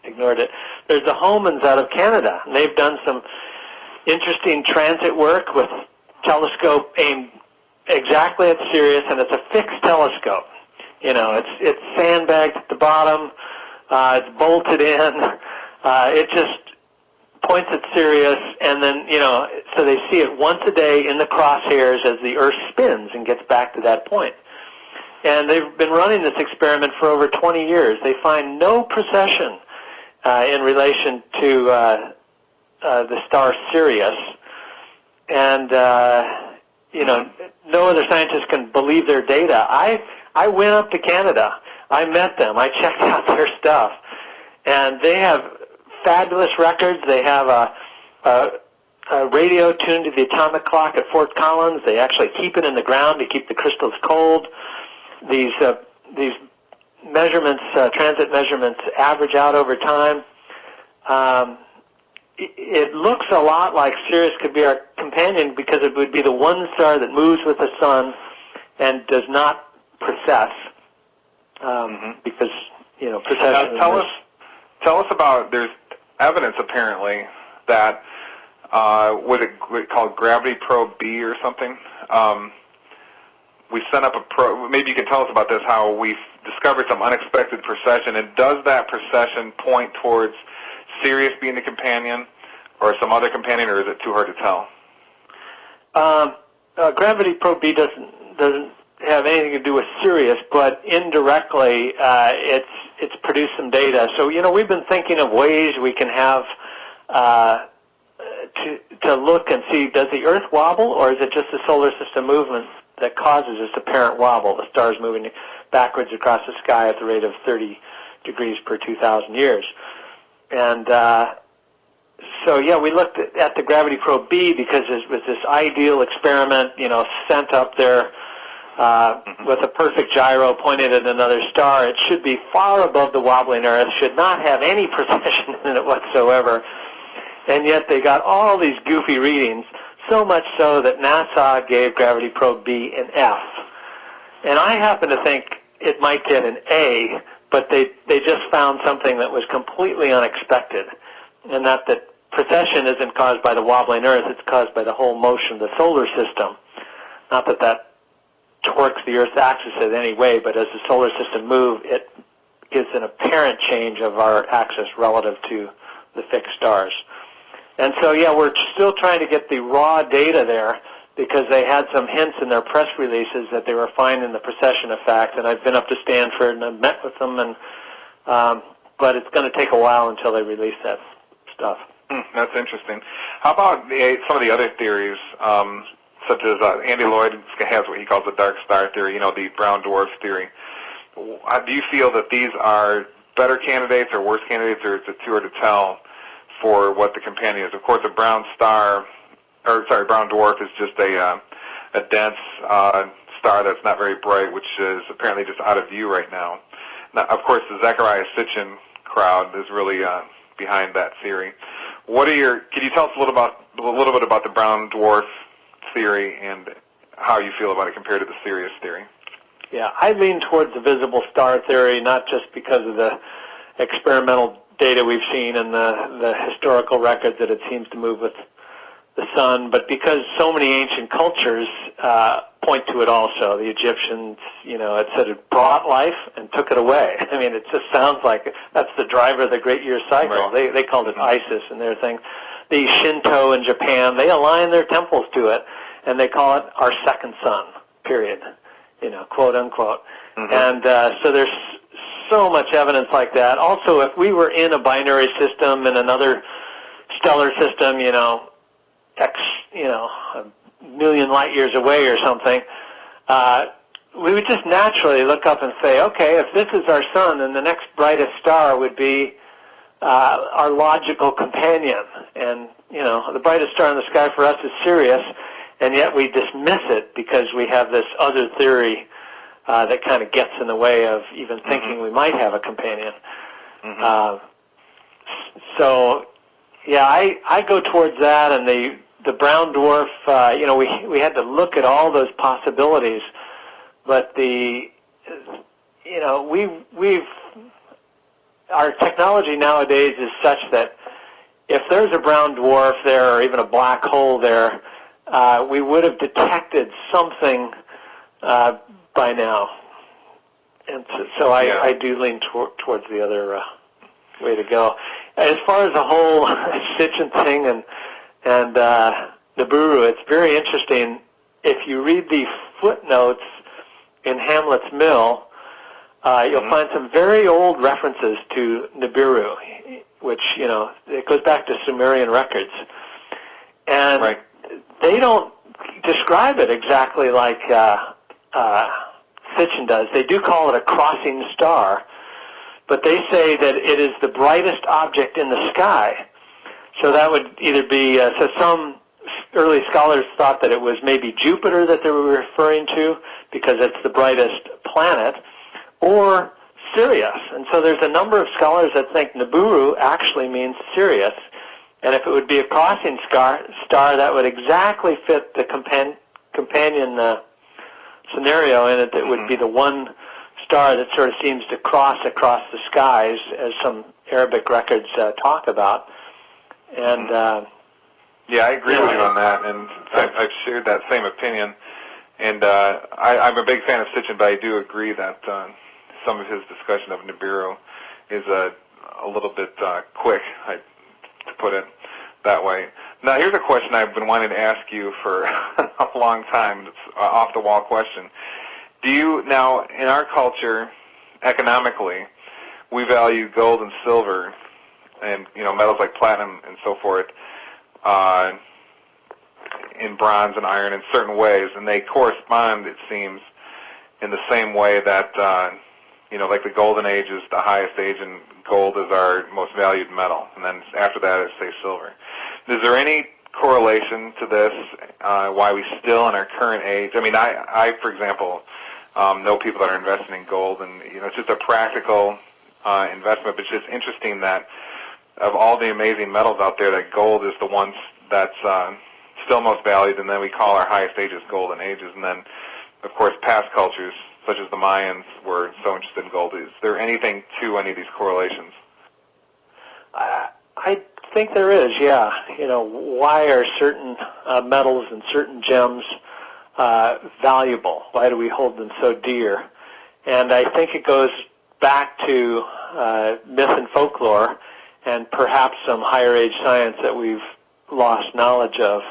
ignored it. There's the Homans out of Canada, and they've done some interesting transit work with telescope aimed exactly at Sirius, and it's a fixed telescope. It's sandbagged at the bottom, it's bolted in, it just points at Sirius, and then, so they see it once a day in the crosshairs as the Earth spins and gets back to that point. And they've been running this experiment for over 20 years. They find no precession in relation to the star Sirius. And, no other scientists can believe their data. I went up to Canada. I met them. I checked out their stuff. And they have fabulous records. They have a radio tuned to the atomic clock at Fort Collins. They actually keep it in the ground to keep the crystals cold. These measurements, transit measurements, average out over time. It looks a lot like Sirius could be our companion because it would be the one star that moves with the sun and does not precess. Because precession. Tell us about. There's evidence apparently that was it called Gravity Probe B or something? We sent up a probe. Maybe you can tell us about this. How we discovered some unexpected precession, and does that precession point towards Sirius being the companion, or some other companion, or is it too hard to tell? Gravity Probe B doesn't have anything to do with Sirius, but indirectly it's produced some data. So we've been thinking of ways we can have to look and see, does the Earth wobble, or is it just the solar system movement that causes this apparent wobble, the stars moving backwards across the sky at the rate of 30 degrees per 2,000 years. And we looked at the Gravity Probe B because it was this ideal experiment, sent up there with a perfect gyro pointed at another star. It should be far above the wobbling Earth, should not have any precession in it whatsoever. And yet they got all these goofy readings, so much so that NASA gave Gravity Probe B an F. And I happen to think it might get an A, but they just found something that was completely unexpected, and that precession isn't caused by the wobbling Earth, it's caused by the whole motion of the solar system. Not that torques the Earth's axis in any way, but as the solar system moves, it gives an apparent change of our axis relative to the fixed stars. And so, we're still trying to get the raw data there because they had some hints in their press releases that they were finding the precession effect. And I've been up to Stanford and I've met with them, and but it's going to take a while until they release that stuff. That's interesting. How about some of the other theories, such as Andy Lloyd has what he calls the dark star theory, the brown dwarf theory. Do you feel that these are better candidates or worse candidates, or is it too hard to tell for what the companion is? Of course, a brown dwarf is just a dense star that's not very bright, which is apparently just out of view right now. Now, of course, the Zecharia Sitchin crowd is really behind that theory. Can you tell us a little bit about the brown dwarf theory and how you feel about it compared to the Sirius theory? Yeah, I lean towards the visible star theory, not just because of the experimental data we've seen and the historical records that it seems to move with the sun, but because so many ancient cultures point to it also. The Egyptians, it said it brought life and took it away. I mean, it just sounds like that's the driver of the great year cycle. Right. They called it Isis and their thing. The Shinto in Japan, they align their temples to it, and they call it our second sun, period, quote unquote. Mm-hmm. And so there's so much evidence like that. Also, if we were in a binary system in another stellar system, a million light years away or something, we would just naturally look up and say, okay, if this is our sun, then the next brightest star would be our logical companion. And, the brightest star in the sky for us is Sirius, and yet we dismiss it because we have this other theory that kind of gets in the way of even thinking we might have a companion. So, yeah, I go towards that, and the brown dwarf, we had to look at all those possibilities, but our technology nowadays is such that if there's a brown dwarf there or even a black hole there, we would have detected something by now. And so I do lean towards the other way to go. As far as the whole Sitchin thing and Nibiru, it's very interesting. If you read the footnotes in Hamlet's Mill, you'll find some very old references to Nibiru, which, it goes back to Sumerian records. And right. They don't describe it exactly like Sitchin does. They do call it a crossing star, but they say that it is the brightest object in the sky. So that would either be, so some early scholars thought that it was maybe Jupiter that they were referring to because it's the brightest planet, or Sirius. And so there's a number of scholars that think Nibiru actually means Sirius. And if it would be a crossing star, that would exactly fit the companion scenario, and it would be the one star that sort of seems to cross across the skies, as some Arabic records talk about. And yeah, I agree with you on that, and I've shared that same opinion. And I'm a big fan of Sitchin, but I do agree that some of his discussion of Nibiru is a little bit quick, to put it that way. Now, here's a question I've been wanting to ask you for a long time. It's an off-the-wall question. Now, in our culture, economically, we value gold and silver and, metals like platinum and so forth in bronze and iron in certain ways, and they correspond, it seems, in the same way that, like the golden age is the highest age, and gold is our most valued metal, and then after that is, say, silver. Is there any correlation to this, why we still in our current age, I for example, know people that are investing in gold, and, it's just a practical investment, but it's just interesting that of all the amazing metals out there, that gold is the one that's still most valued, and then we call our highest ages golden ages, and then, of course, past cultures, such as the Mayans, were so interested in gold. Is there anything to any of these correlations? I think there is, yeah. Why are certain metals and certain gems valuable? Why do we hold them so dear? And I think it goes back to myth and folklore, and perhaps some higher age science that we've lost knowledge of.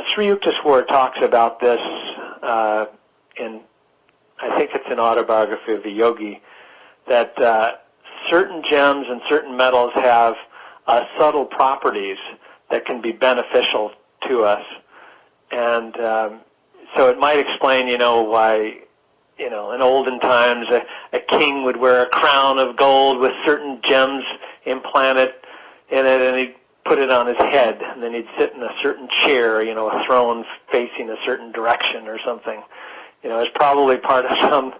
Sri Yukteswar talks about this I think it's an autobiography of a yogi, that certain gems and certain metals have subtle properties that can be beneficial to us. And so it might explain, why, in olden times a king would wear a crown of gold with certain gems implanted in it, and he'd put it on his head, and then he'd sit in a certain chair, a throne facing a certain direction or something. It's probably part of some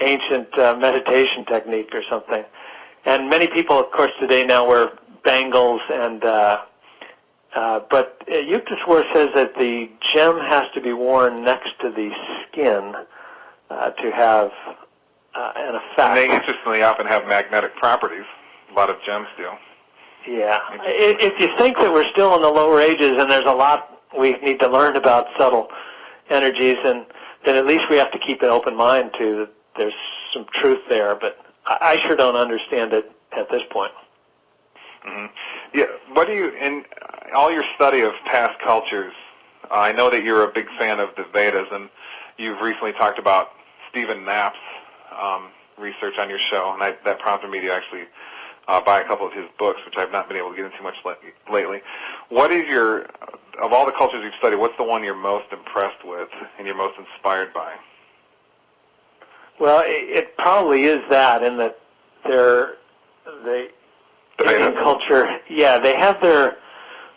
ancient meditation technique or something. And many people, of course, today now wear bangles, and but Euclid says that the gem has to be worn next to the skin to have an effect. And they interestingly often have magnetic properties. A lot of gems do. Yeah. If you think that we're still in the lower ages and there's a lot we need to learn about subtle energies, and then at least we have to keep an open mind to that there's some truth there. But I sure don't understand it at this point. Mm-hmm. Yeah. What do you, in all your study of past cultures, I know that you're a big fan of the Vedas, and you've recently talked about Stephen Knapp's research on your show, and that prompted me to actually buy a couple of his books, which I've not been able to get into much lately. What is of all the cultures you've studied, what's the one you're most impressed with and you're most inspired by? Well, it probably is that, in that the Indian culture, they have their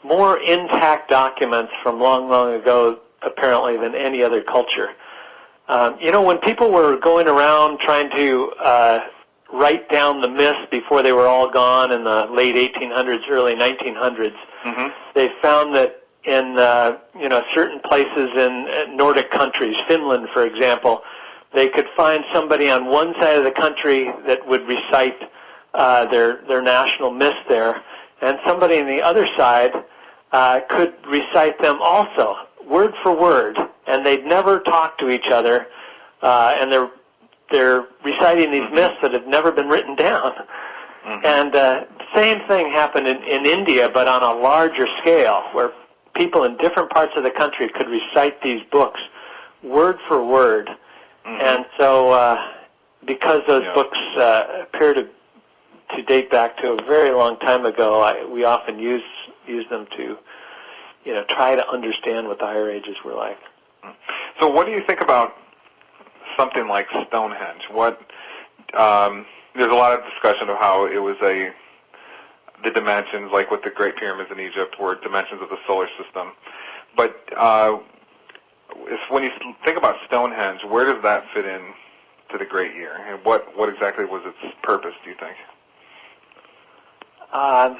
more intact documents from long, long ago, apparently, than any other culture. When people were going around trying to write down the myths before they were all gone in the late 1800s, early 1900s, mm-hmm. they found that in certain places in Nordic countries, Finland, for example, they could find somebody on one side of the country that would recite their national myths there, and somebody on the other side could recite them also, word for word, and they'd never talk to each other, and they're reciting these myths that have never been written down. Mm-hmm. And same thing happened in India, but on a larger scale, where people in different parts of the country could recite these books word for word. Mm-hmm. And so because those books appear to date back to a very long time ago, we often use them to try to understand what the higher ages were like. So what do you think about something like Stonehenge? There's a lot of discussion of how it was the dimensions, like with the Great Pyramids in Egypt, were dimensions of the solar system. But when you think about Stonehenge, where does that fit in to the Great Year? And what exactly was its purpose, do you think? I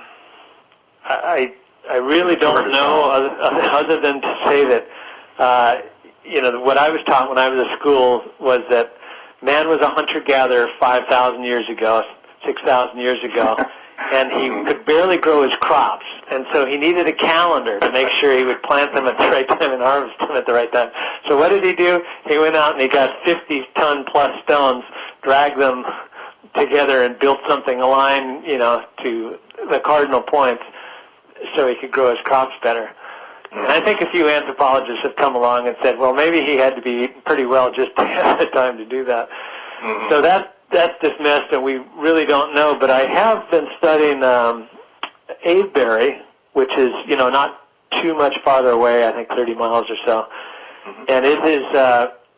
really don't know, other than to say that what I was taught when I was at school was that man was a hunter-gatherer 5,000 years ago, 6,000 years ago, and he could barely grow his crops, and so he needed a calendar to make sure he would plant them at the right time and harvest them at the right time. So what did he do? He went out and he got 50-ton-plus stones, dragged them together, and built something aligned, to the cardinal points, so he could grow his crops better. And I think a few anthropologists have come along and said, well, maybe he had to be eating pretty well just to have the time to do that. Mm-hmm. So that's dismissed, and we really don't know. But I have been studying Avebury, which is, not too much farther away, I think 30 miles or so. Mm-hmm. And it is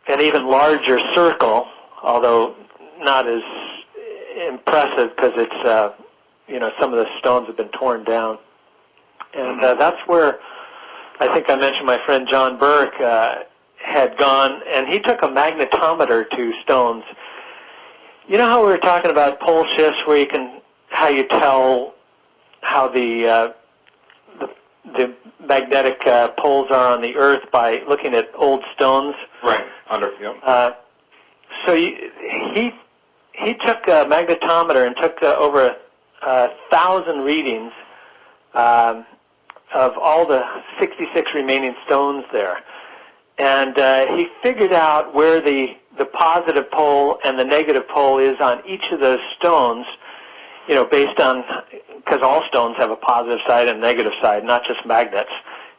an even larger circle, although not as impressive because it's, some of the stones have been torn down. And that's where I think I mentioned my friend John Burke had gone, and he took a magnetometer to stones. You know how we were talking about pole shifts, where how you tell how the magnetic poles are on the Earth by looking at old stones? Right. So he took a magnetometer and took over 1,000 readings of all the 66 remaining stones there. And he figured out where the positive pole and the negative pole is on each of those stones, based on, because all stones have a positive side and a negative side, not just magnets.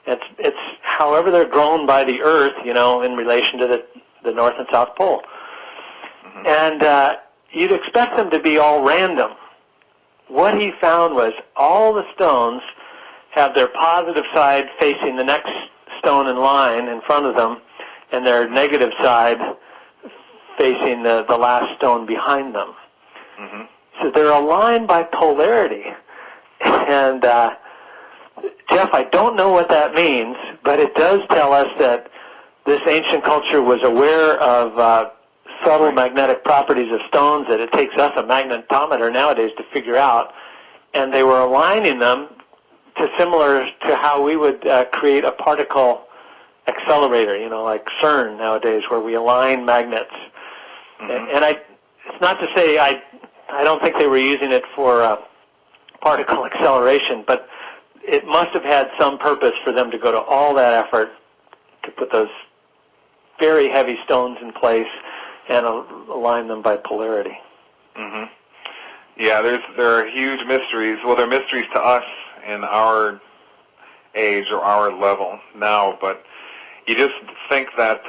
It's however they're grown by the Earth, in relation to the North and South Pole. Mm-hmm. And you'd expect them to be all random. what he found was all the stones have their positive side facing the next stone in line in front of them, and their negative side facing the last stone behind them. Mm-hmm. So they're aligned by polarity. And Jeff, I don't know what that means, but it does tell us that this ancient culture was aware of subtle magnetic properties of stones that it takes us a magnetometer nowadays to figure out, and they were aligning them to similar to how we would create a particle accelerator, like CERN nowadays, where we align magnets. Mm-hmm. And it's not to say I don't think they were using it for particle acceleration, but it must have had some purpose for them to go to all that effort to put those very heavy stones in place and align them by polarity. Mm-hmm. Yeah, there are huge mysteries. Well, they're mysteries to us in our age or our level now, but you just think that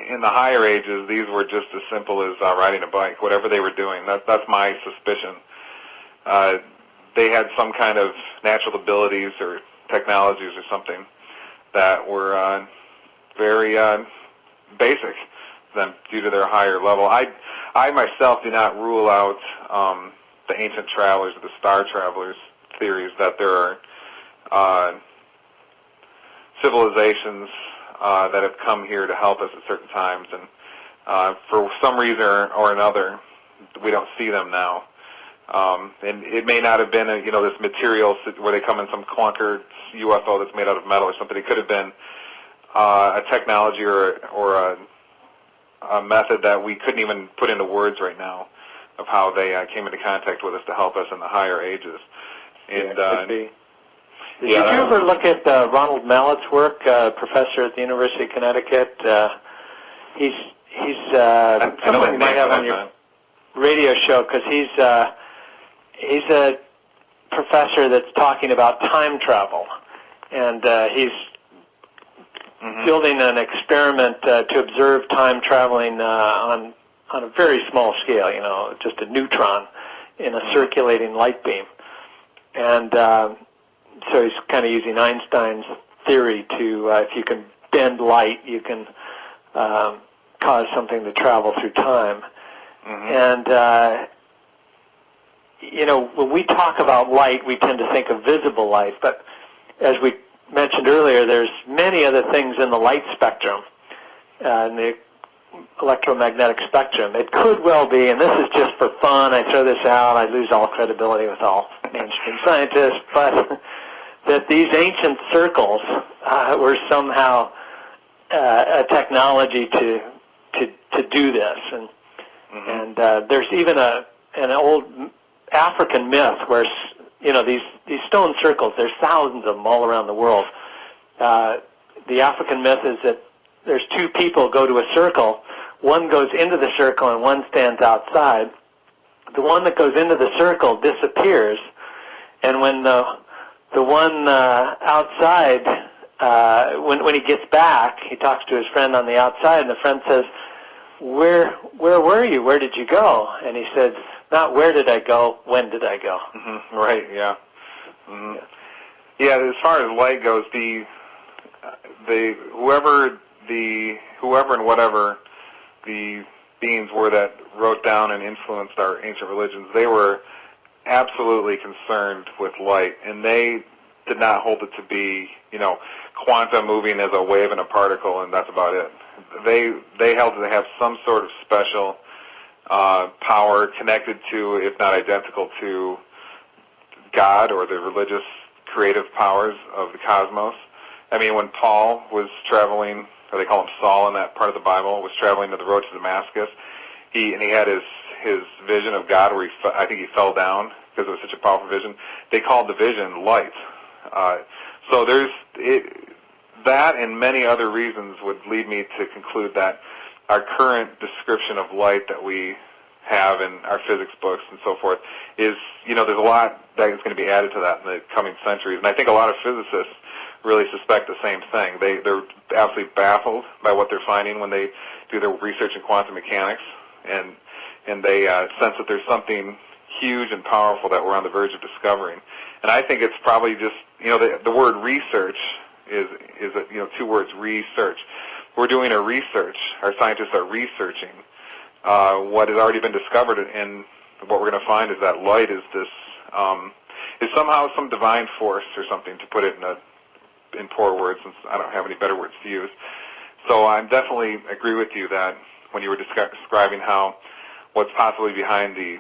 in the higher ages, these were just as simple as riding a bike, whatever they were doing. That's my suspicion. They had some kind of natural abilities or technologies or something that were very basic them due to their higher level. I myself do not rule out the ancient travelers or the star travelers theories that there are civilizations that have come here to help us at certain times, and for some reason or another, we don't see them now. And it may not have been this material where they come in some clunker UFO that's made out of metal or something. It could have been a technology or a method that we couldn't even put into words right now of how they came into contact with us to help us in the higher ages. And could be. Did you ever look at Ronald Mallett's work, professor at the University of Connecticut? He's someone you might have on your radio show, because he's a professor that's talking about time travel, and he's building an experiment to observe time traveling on a very small scale, just a neutron in a circulating light beam. And so he's kind of using Einstein's theory to, if you can bend light, you can cause something to travel through time. Mm-hmm. And, when we talk about light, we tend to think of visible light, but as we mentioned earlier, there's many other things in the light spectrum, in the electromagnetic spectrum. It could well be, and this is just for fun, I throw this out, I lose all credibility with all mainstream scientists, but that these ancient circles were somehow a technology to do this. And there's even an old African myth where these stone circles, there's thousands of them all around the world. The African myth is that there's two people go to a circle, one goes into the circle and one stands outside. The one that goes into the circle disappears, and when the one outside, when he gets back, he talks to his friend on the outside, and the friend says, where were you? Where did you go? And he says, not where did I go, when did I go? Mm-hmm. Right, yeah. Mm-hmm. Yeah, as far as light goes, whoever and whatever the beings were that wrote down and influenced our ancient religions, they were absolutely concerned with light, and they did not hold it to be, quantum moving as a wave and a particle, and that's about it. They held it to have some sort of special power connected to, if not identical to, God or the religious creative powers of the cosmos. I mean, when Paul was traveling, or they call him Saul in that part of the Bible, was traveling to the road to Damascus, he had his vision of God where I think he fell down because it was such a powerful vision. They called the vision light. So that and many other reasons would lead me to conclude that our current description of light that we have in our physics books and so forth is, there's a lot that is going to be added to that in the coming centuries. And I think a lot of physicists really suspect the same thing. They're absolutely baffled by what they're finding when they do their research in quantum mechanics, and they sense that there's something huge and powerful that we're on the verge of discovering. And I think it's probably just, the word research is two words, research. We're doing a research. Our scientists are researching what has already been discovered, and what we're going to find is that light is this, is somehow some divine force or something, to put it in poor words, since I don't have any better words to use. So I definitely agree with you that when you were describing how what's possibly behind the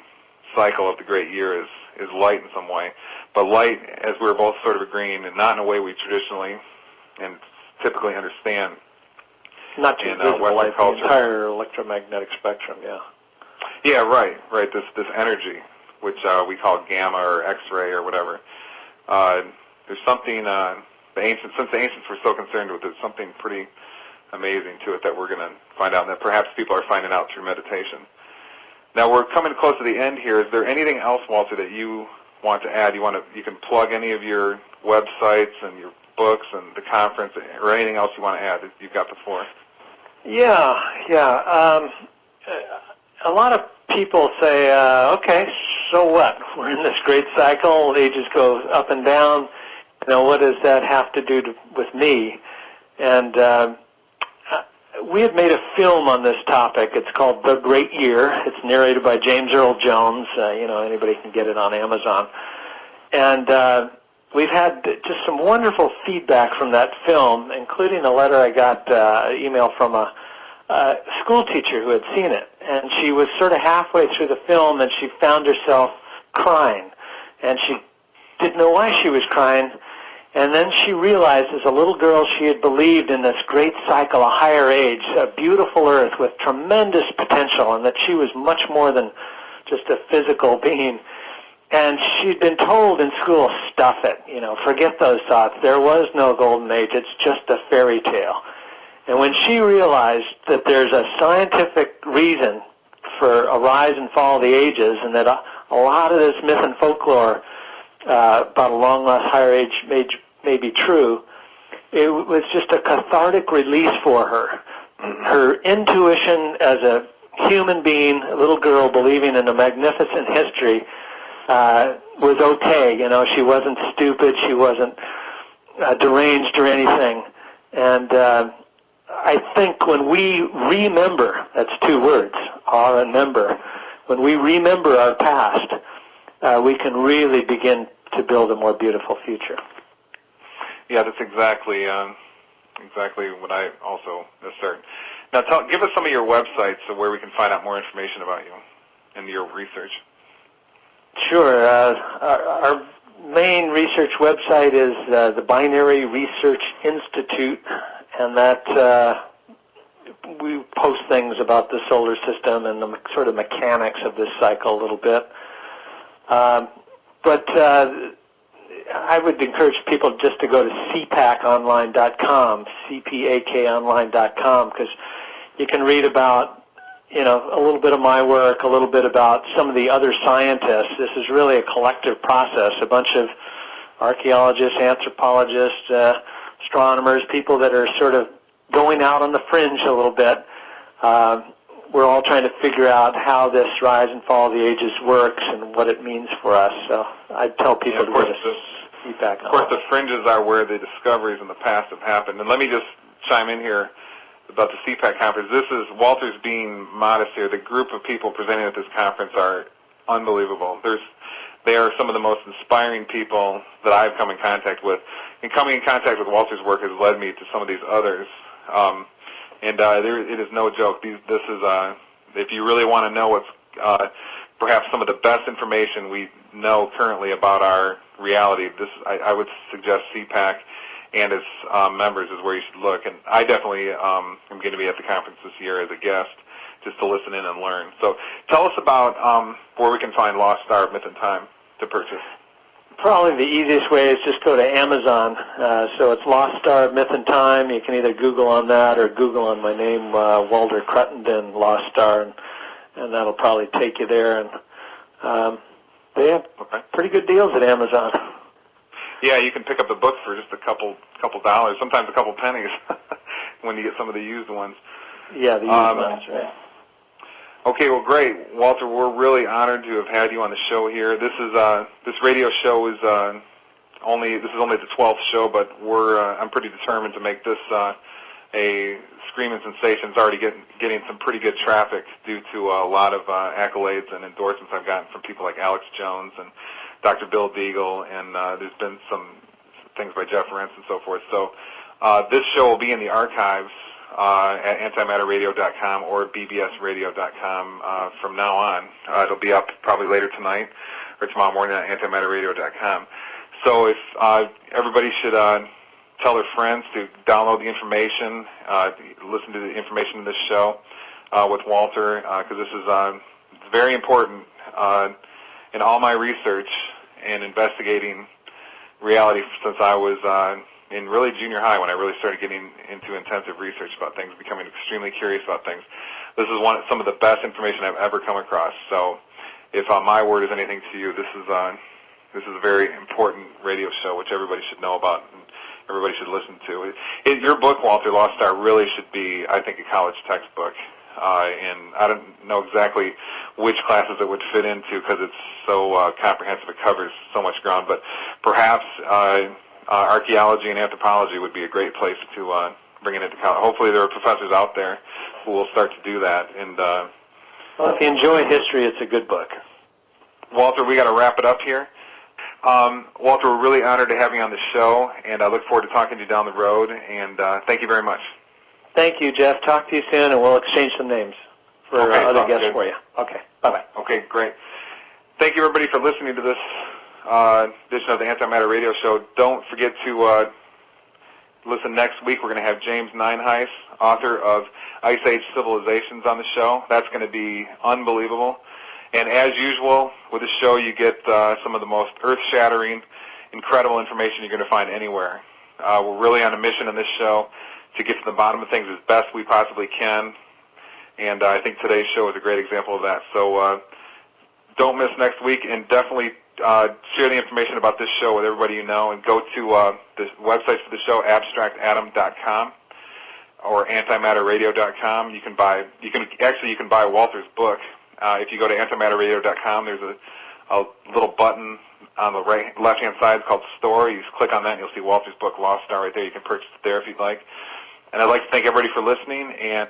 cycle of the great year is light in some way. But light, as we were both sort of agreeing, and not in a way we traditionally and typically understand. Not just visible light, the entire electromagnetic spectrum, yeah. Yeah, right. This energy, which we call gamma or X-ray or whatever. There's something, since the ancients were so concerned with it, something pretty amazing to it that we're going to find out, and that perhaps people are finding out through meditation. Now we're coming close to the end here. Is there anything else, Walter, that you want to add? You can plug any of your websites and your books and the conference, or anything else you want to add? You've got the floor. Yeah. A lot of people say, okay, so what? We're in this great cycle. Ages go up and down. What does that have to do with me? And we had made a film on this topic. It's called The Great Year. It's narrated by James Earl Jones. Anybody can get it on Amazon. And we've had just some wonderful feedback from that film, including a letter I got, email from a school teacher who had seen it. And she was sort of halfway through the film, and she found herself crying. And she didn't know why she was crying. And then she realized, as a little girl, she had believed in this great cycle, a higher age, a beautiful earth with tremendous potential, and that she was much more than just a physical being. And she'd been told in school, stuff it, forget those thoughts. There was no golden age. It's just a fairy tale. And when she realized that there's a scientific reason for a rise and fall of the ages, and that a lot of this myth and folklore about a long-lost higher age may be true, it was just a cathartic release for her. Her intuition as a human being, a little girl believing in a magnificent history, was okay. She wasn't stupid. She wasn't deranged or anything. And I think when we remember, that's two words, remember, when we remember our past, we can really begin to build a more beautiful future. Yeah, that's exactly what I also assert. Now, give us some of your websites where we can find out more information about you and your research. Sure. Our main research website is the Binary Research Institute, and that we post things about the solar system and the sort of mechanics of this cycle a little bit. But I would encourage people just to go to cpaconline.com, cpakonline.com, because you can read about, a little bit of my work, a little bit about some of the other scientists. This is really a collective process, a bunch of archaeologists, anthropologists, astronomers, people that are sort of going out on the fringe a little bit. We're all trying to figure out how this rise and fall of the ages works and what it means for us. So I tell people to go to feedback. Of course, the fringes are where the discoveries in the past have happened. And let me just chime in here about the CPAC conference. This is, Walter's being modest here. The group of people presenting at this conference are unbelievable. They are some of the most inspiring people that I've come in contact with. And coming in contact with Walter's work has led me to some of these others. It is no joke. This is, if you really want to know what's perhaps some of the best information we know currently about our reality, I would suggest CPAC and its members is where you should look. And I definitely am going to be at the conference this year as a guest, just to listen in and learn. So tell us about where we can find Lost Star of Myth and Time to purchase. Probably the easiest way is just go to Amazon. So it's Lost Star of Myth and Time. You can either Google on that or Google on my name, Walter Cruttenden, Lost Star, and that'll probably take you there. And they have pretty good deals at Amazon. Yeah, you can pick up the book for just a couple dollars, sometimes a couple pennies when you get some of the used ones. Yeah, the used ones, right. Okay, well, great, Walter. We're really honored to have had you on the show here. This radio show is only the 12th show, but I'm pretty determined to make this a screaming sensation. It's already getting some pretty good traffic due to a lot of accolades and endorsements I've gotten from people like Alex Jones and Dr. Bill Deagle, and there's been some things by Jeff Rentz and so forth. So this show will be in the archives at antimatterradio.com or bbsradio.com from now on. It'll be up probably later tonight or tomorrow morning at antimatterradio.com. So if everybody should tell their friends to download the information, listen to the information in this show with Walter, because this is very important in all my research and investigating reality since I was in really junior high when I really started getting into intensive research about things, becoming extremely curious about things. This is some of the best information I've ever come across. So if my word is anything to you, this is a very important radio show which everybody should know about and everybody should listen to. Your book, Walter, Lost Star, really should be, I think, a college textbook. And I don't know exactly which classes it would fit into because it's so comprehensive. It covers so much ground. But perhaps archaeology and anthropology would be a great place to bring it into college. Hopefully there are professors out there who will start to do that. And well, if you enjoy history, it's a good book. Walter, we got to wrap it up here. Walter, we're really honored to have you on the show, and I look forward to talking to you down the road. And thank you very much. Thank you, Jeff. Talk to you soon, and we'll exchange some names for other guests for you. Okay. Bye-bye. Okay, great. Thank you, everybody, for listening to this edition of the Antimatter Radio Show. Don't forget to listen next week. We're going to have James Nineheis, author of Ice Age Civilizations, on the show. That's going to be unbelievable. And as usual, with the show, you get some of the most earth-shattering, incredible information you're going to find anywhere. We're really on a mission in this show to get to the bottom of things as best we possibly can. And I think today's show is a great example of that. So don't miss next week, and definitely share the information about this show with everybody you know, and go to the websites for the show, abstractatom.com or antimatterradio.com. You can buy Walter's book. If you go to antimatterradio.com, there's a little button on the left-hand side called Store. You just click on that, and you'll see Walter's book, Lost Star, right there. You can purchase it there if you'd like. And I'd like to thank everybody for listening, and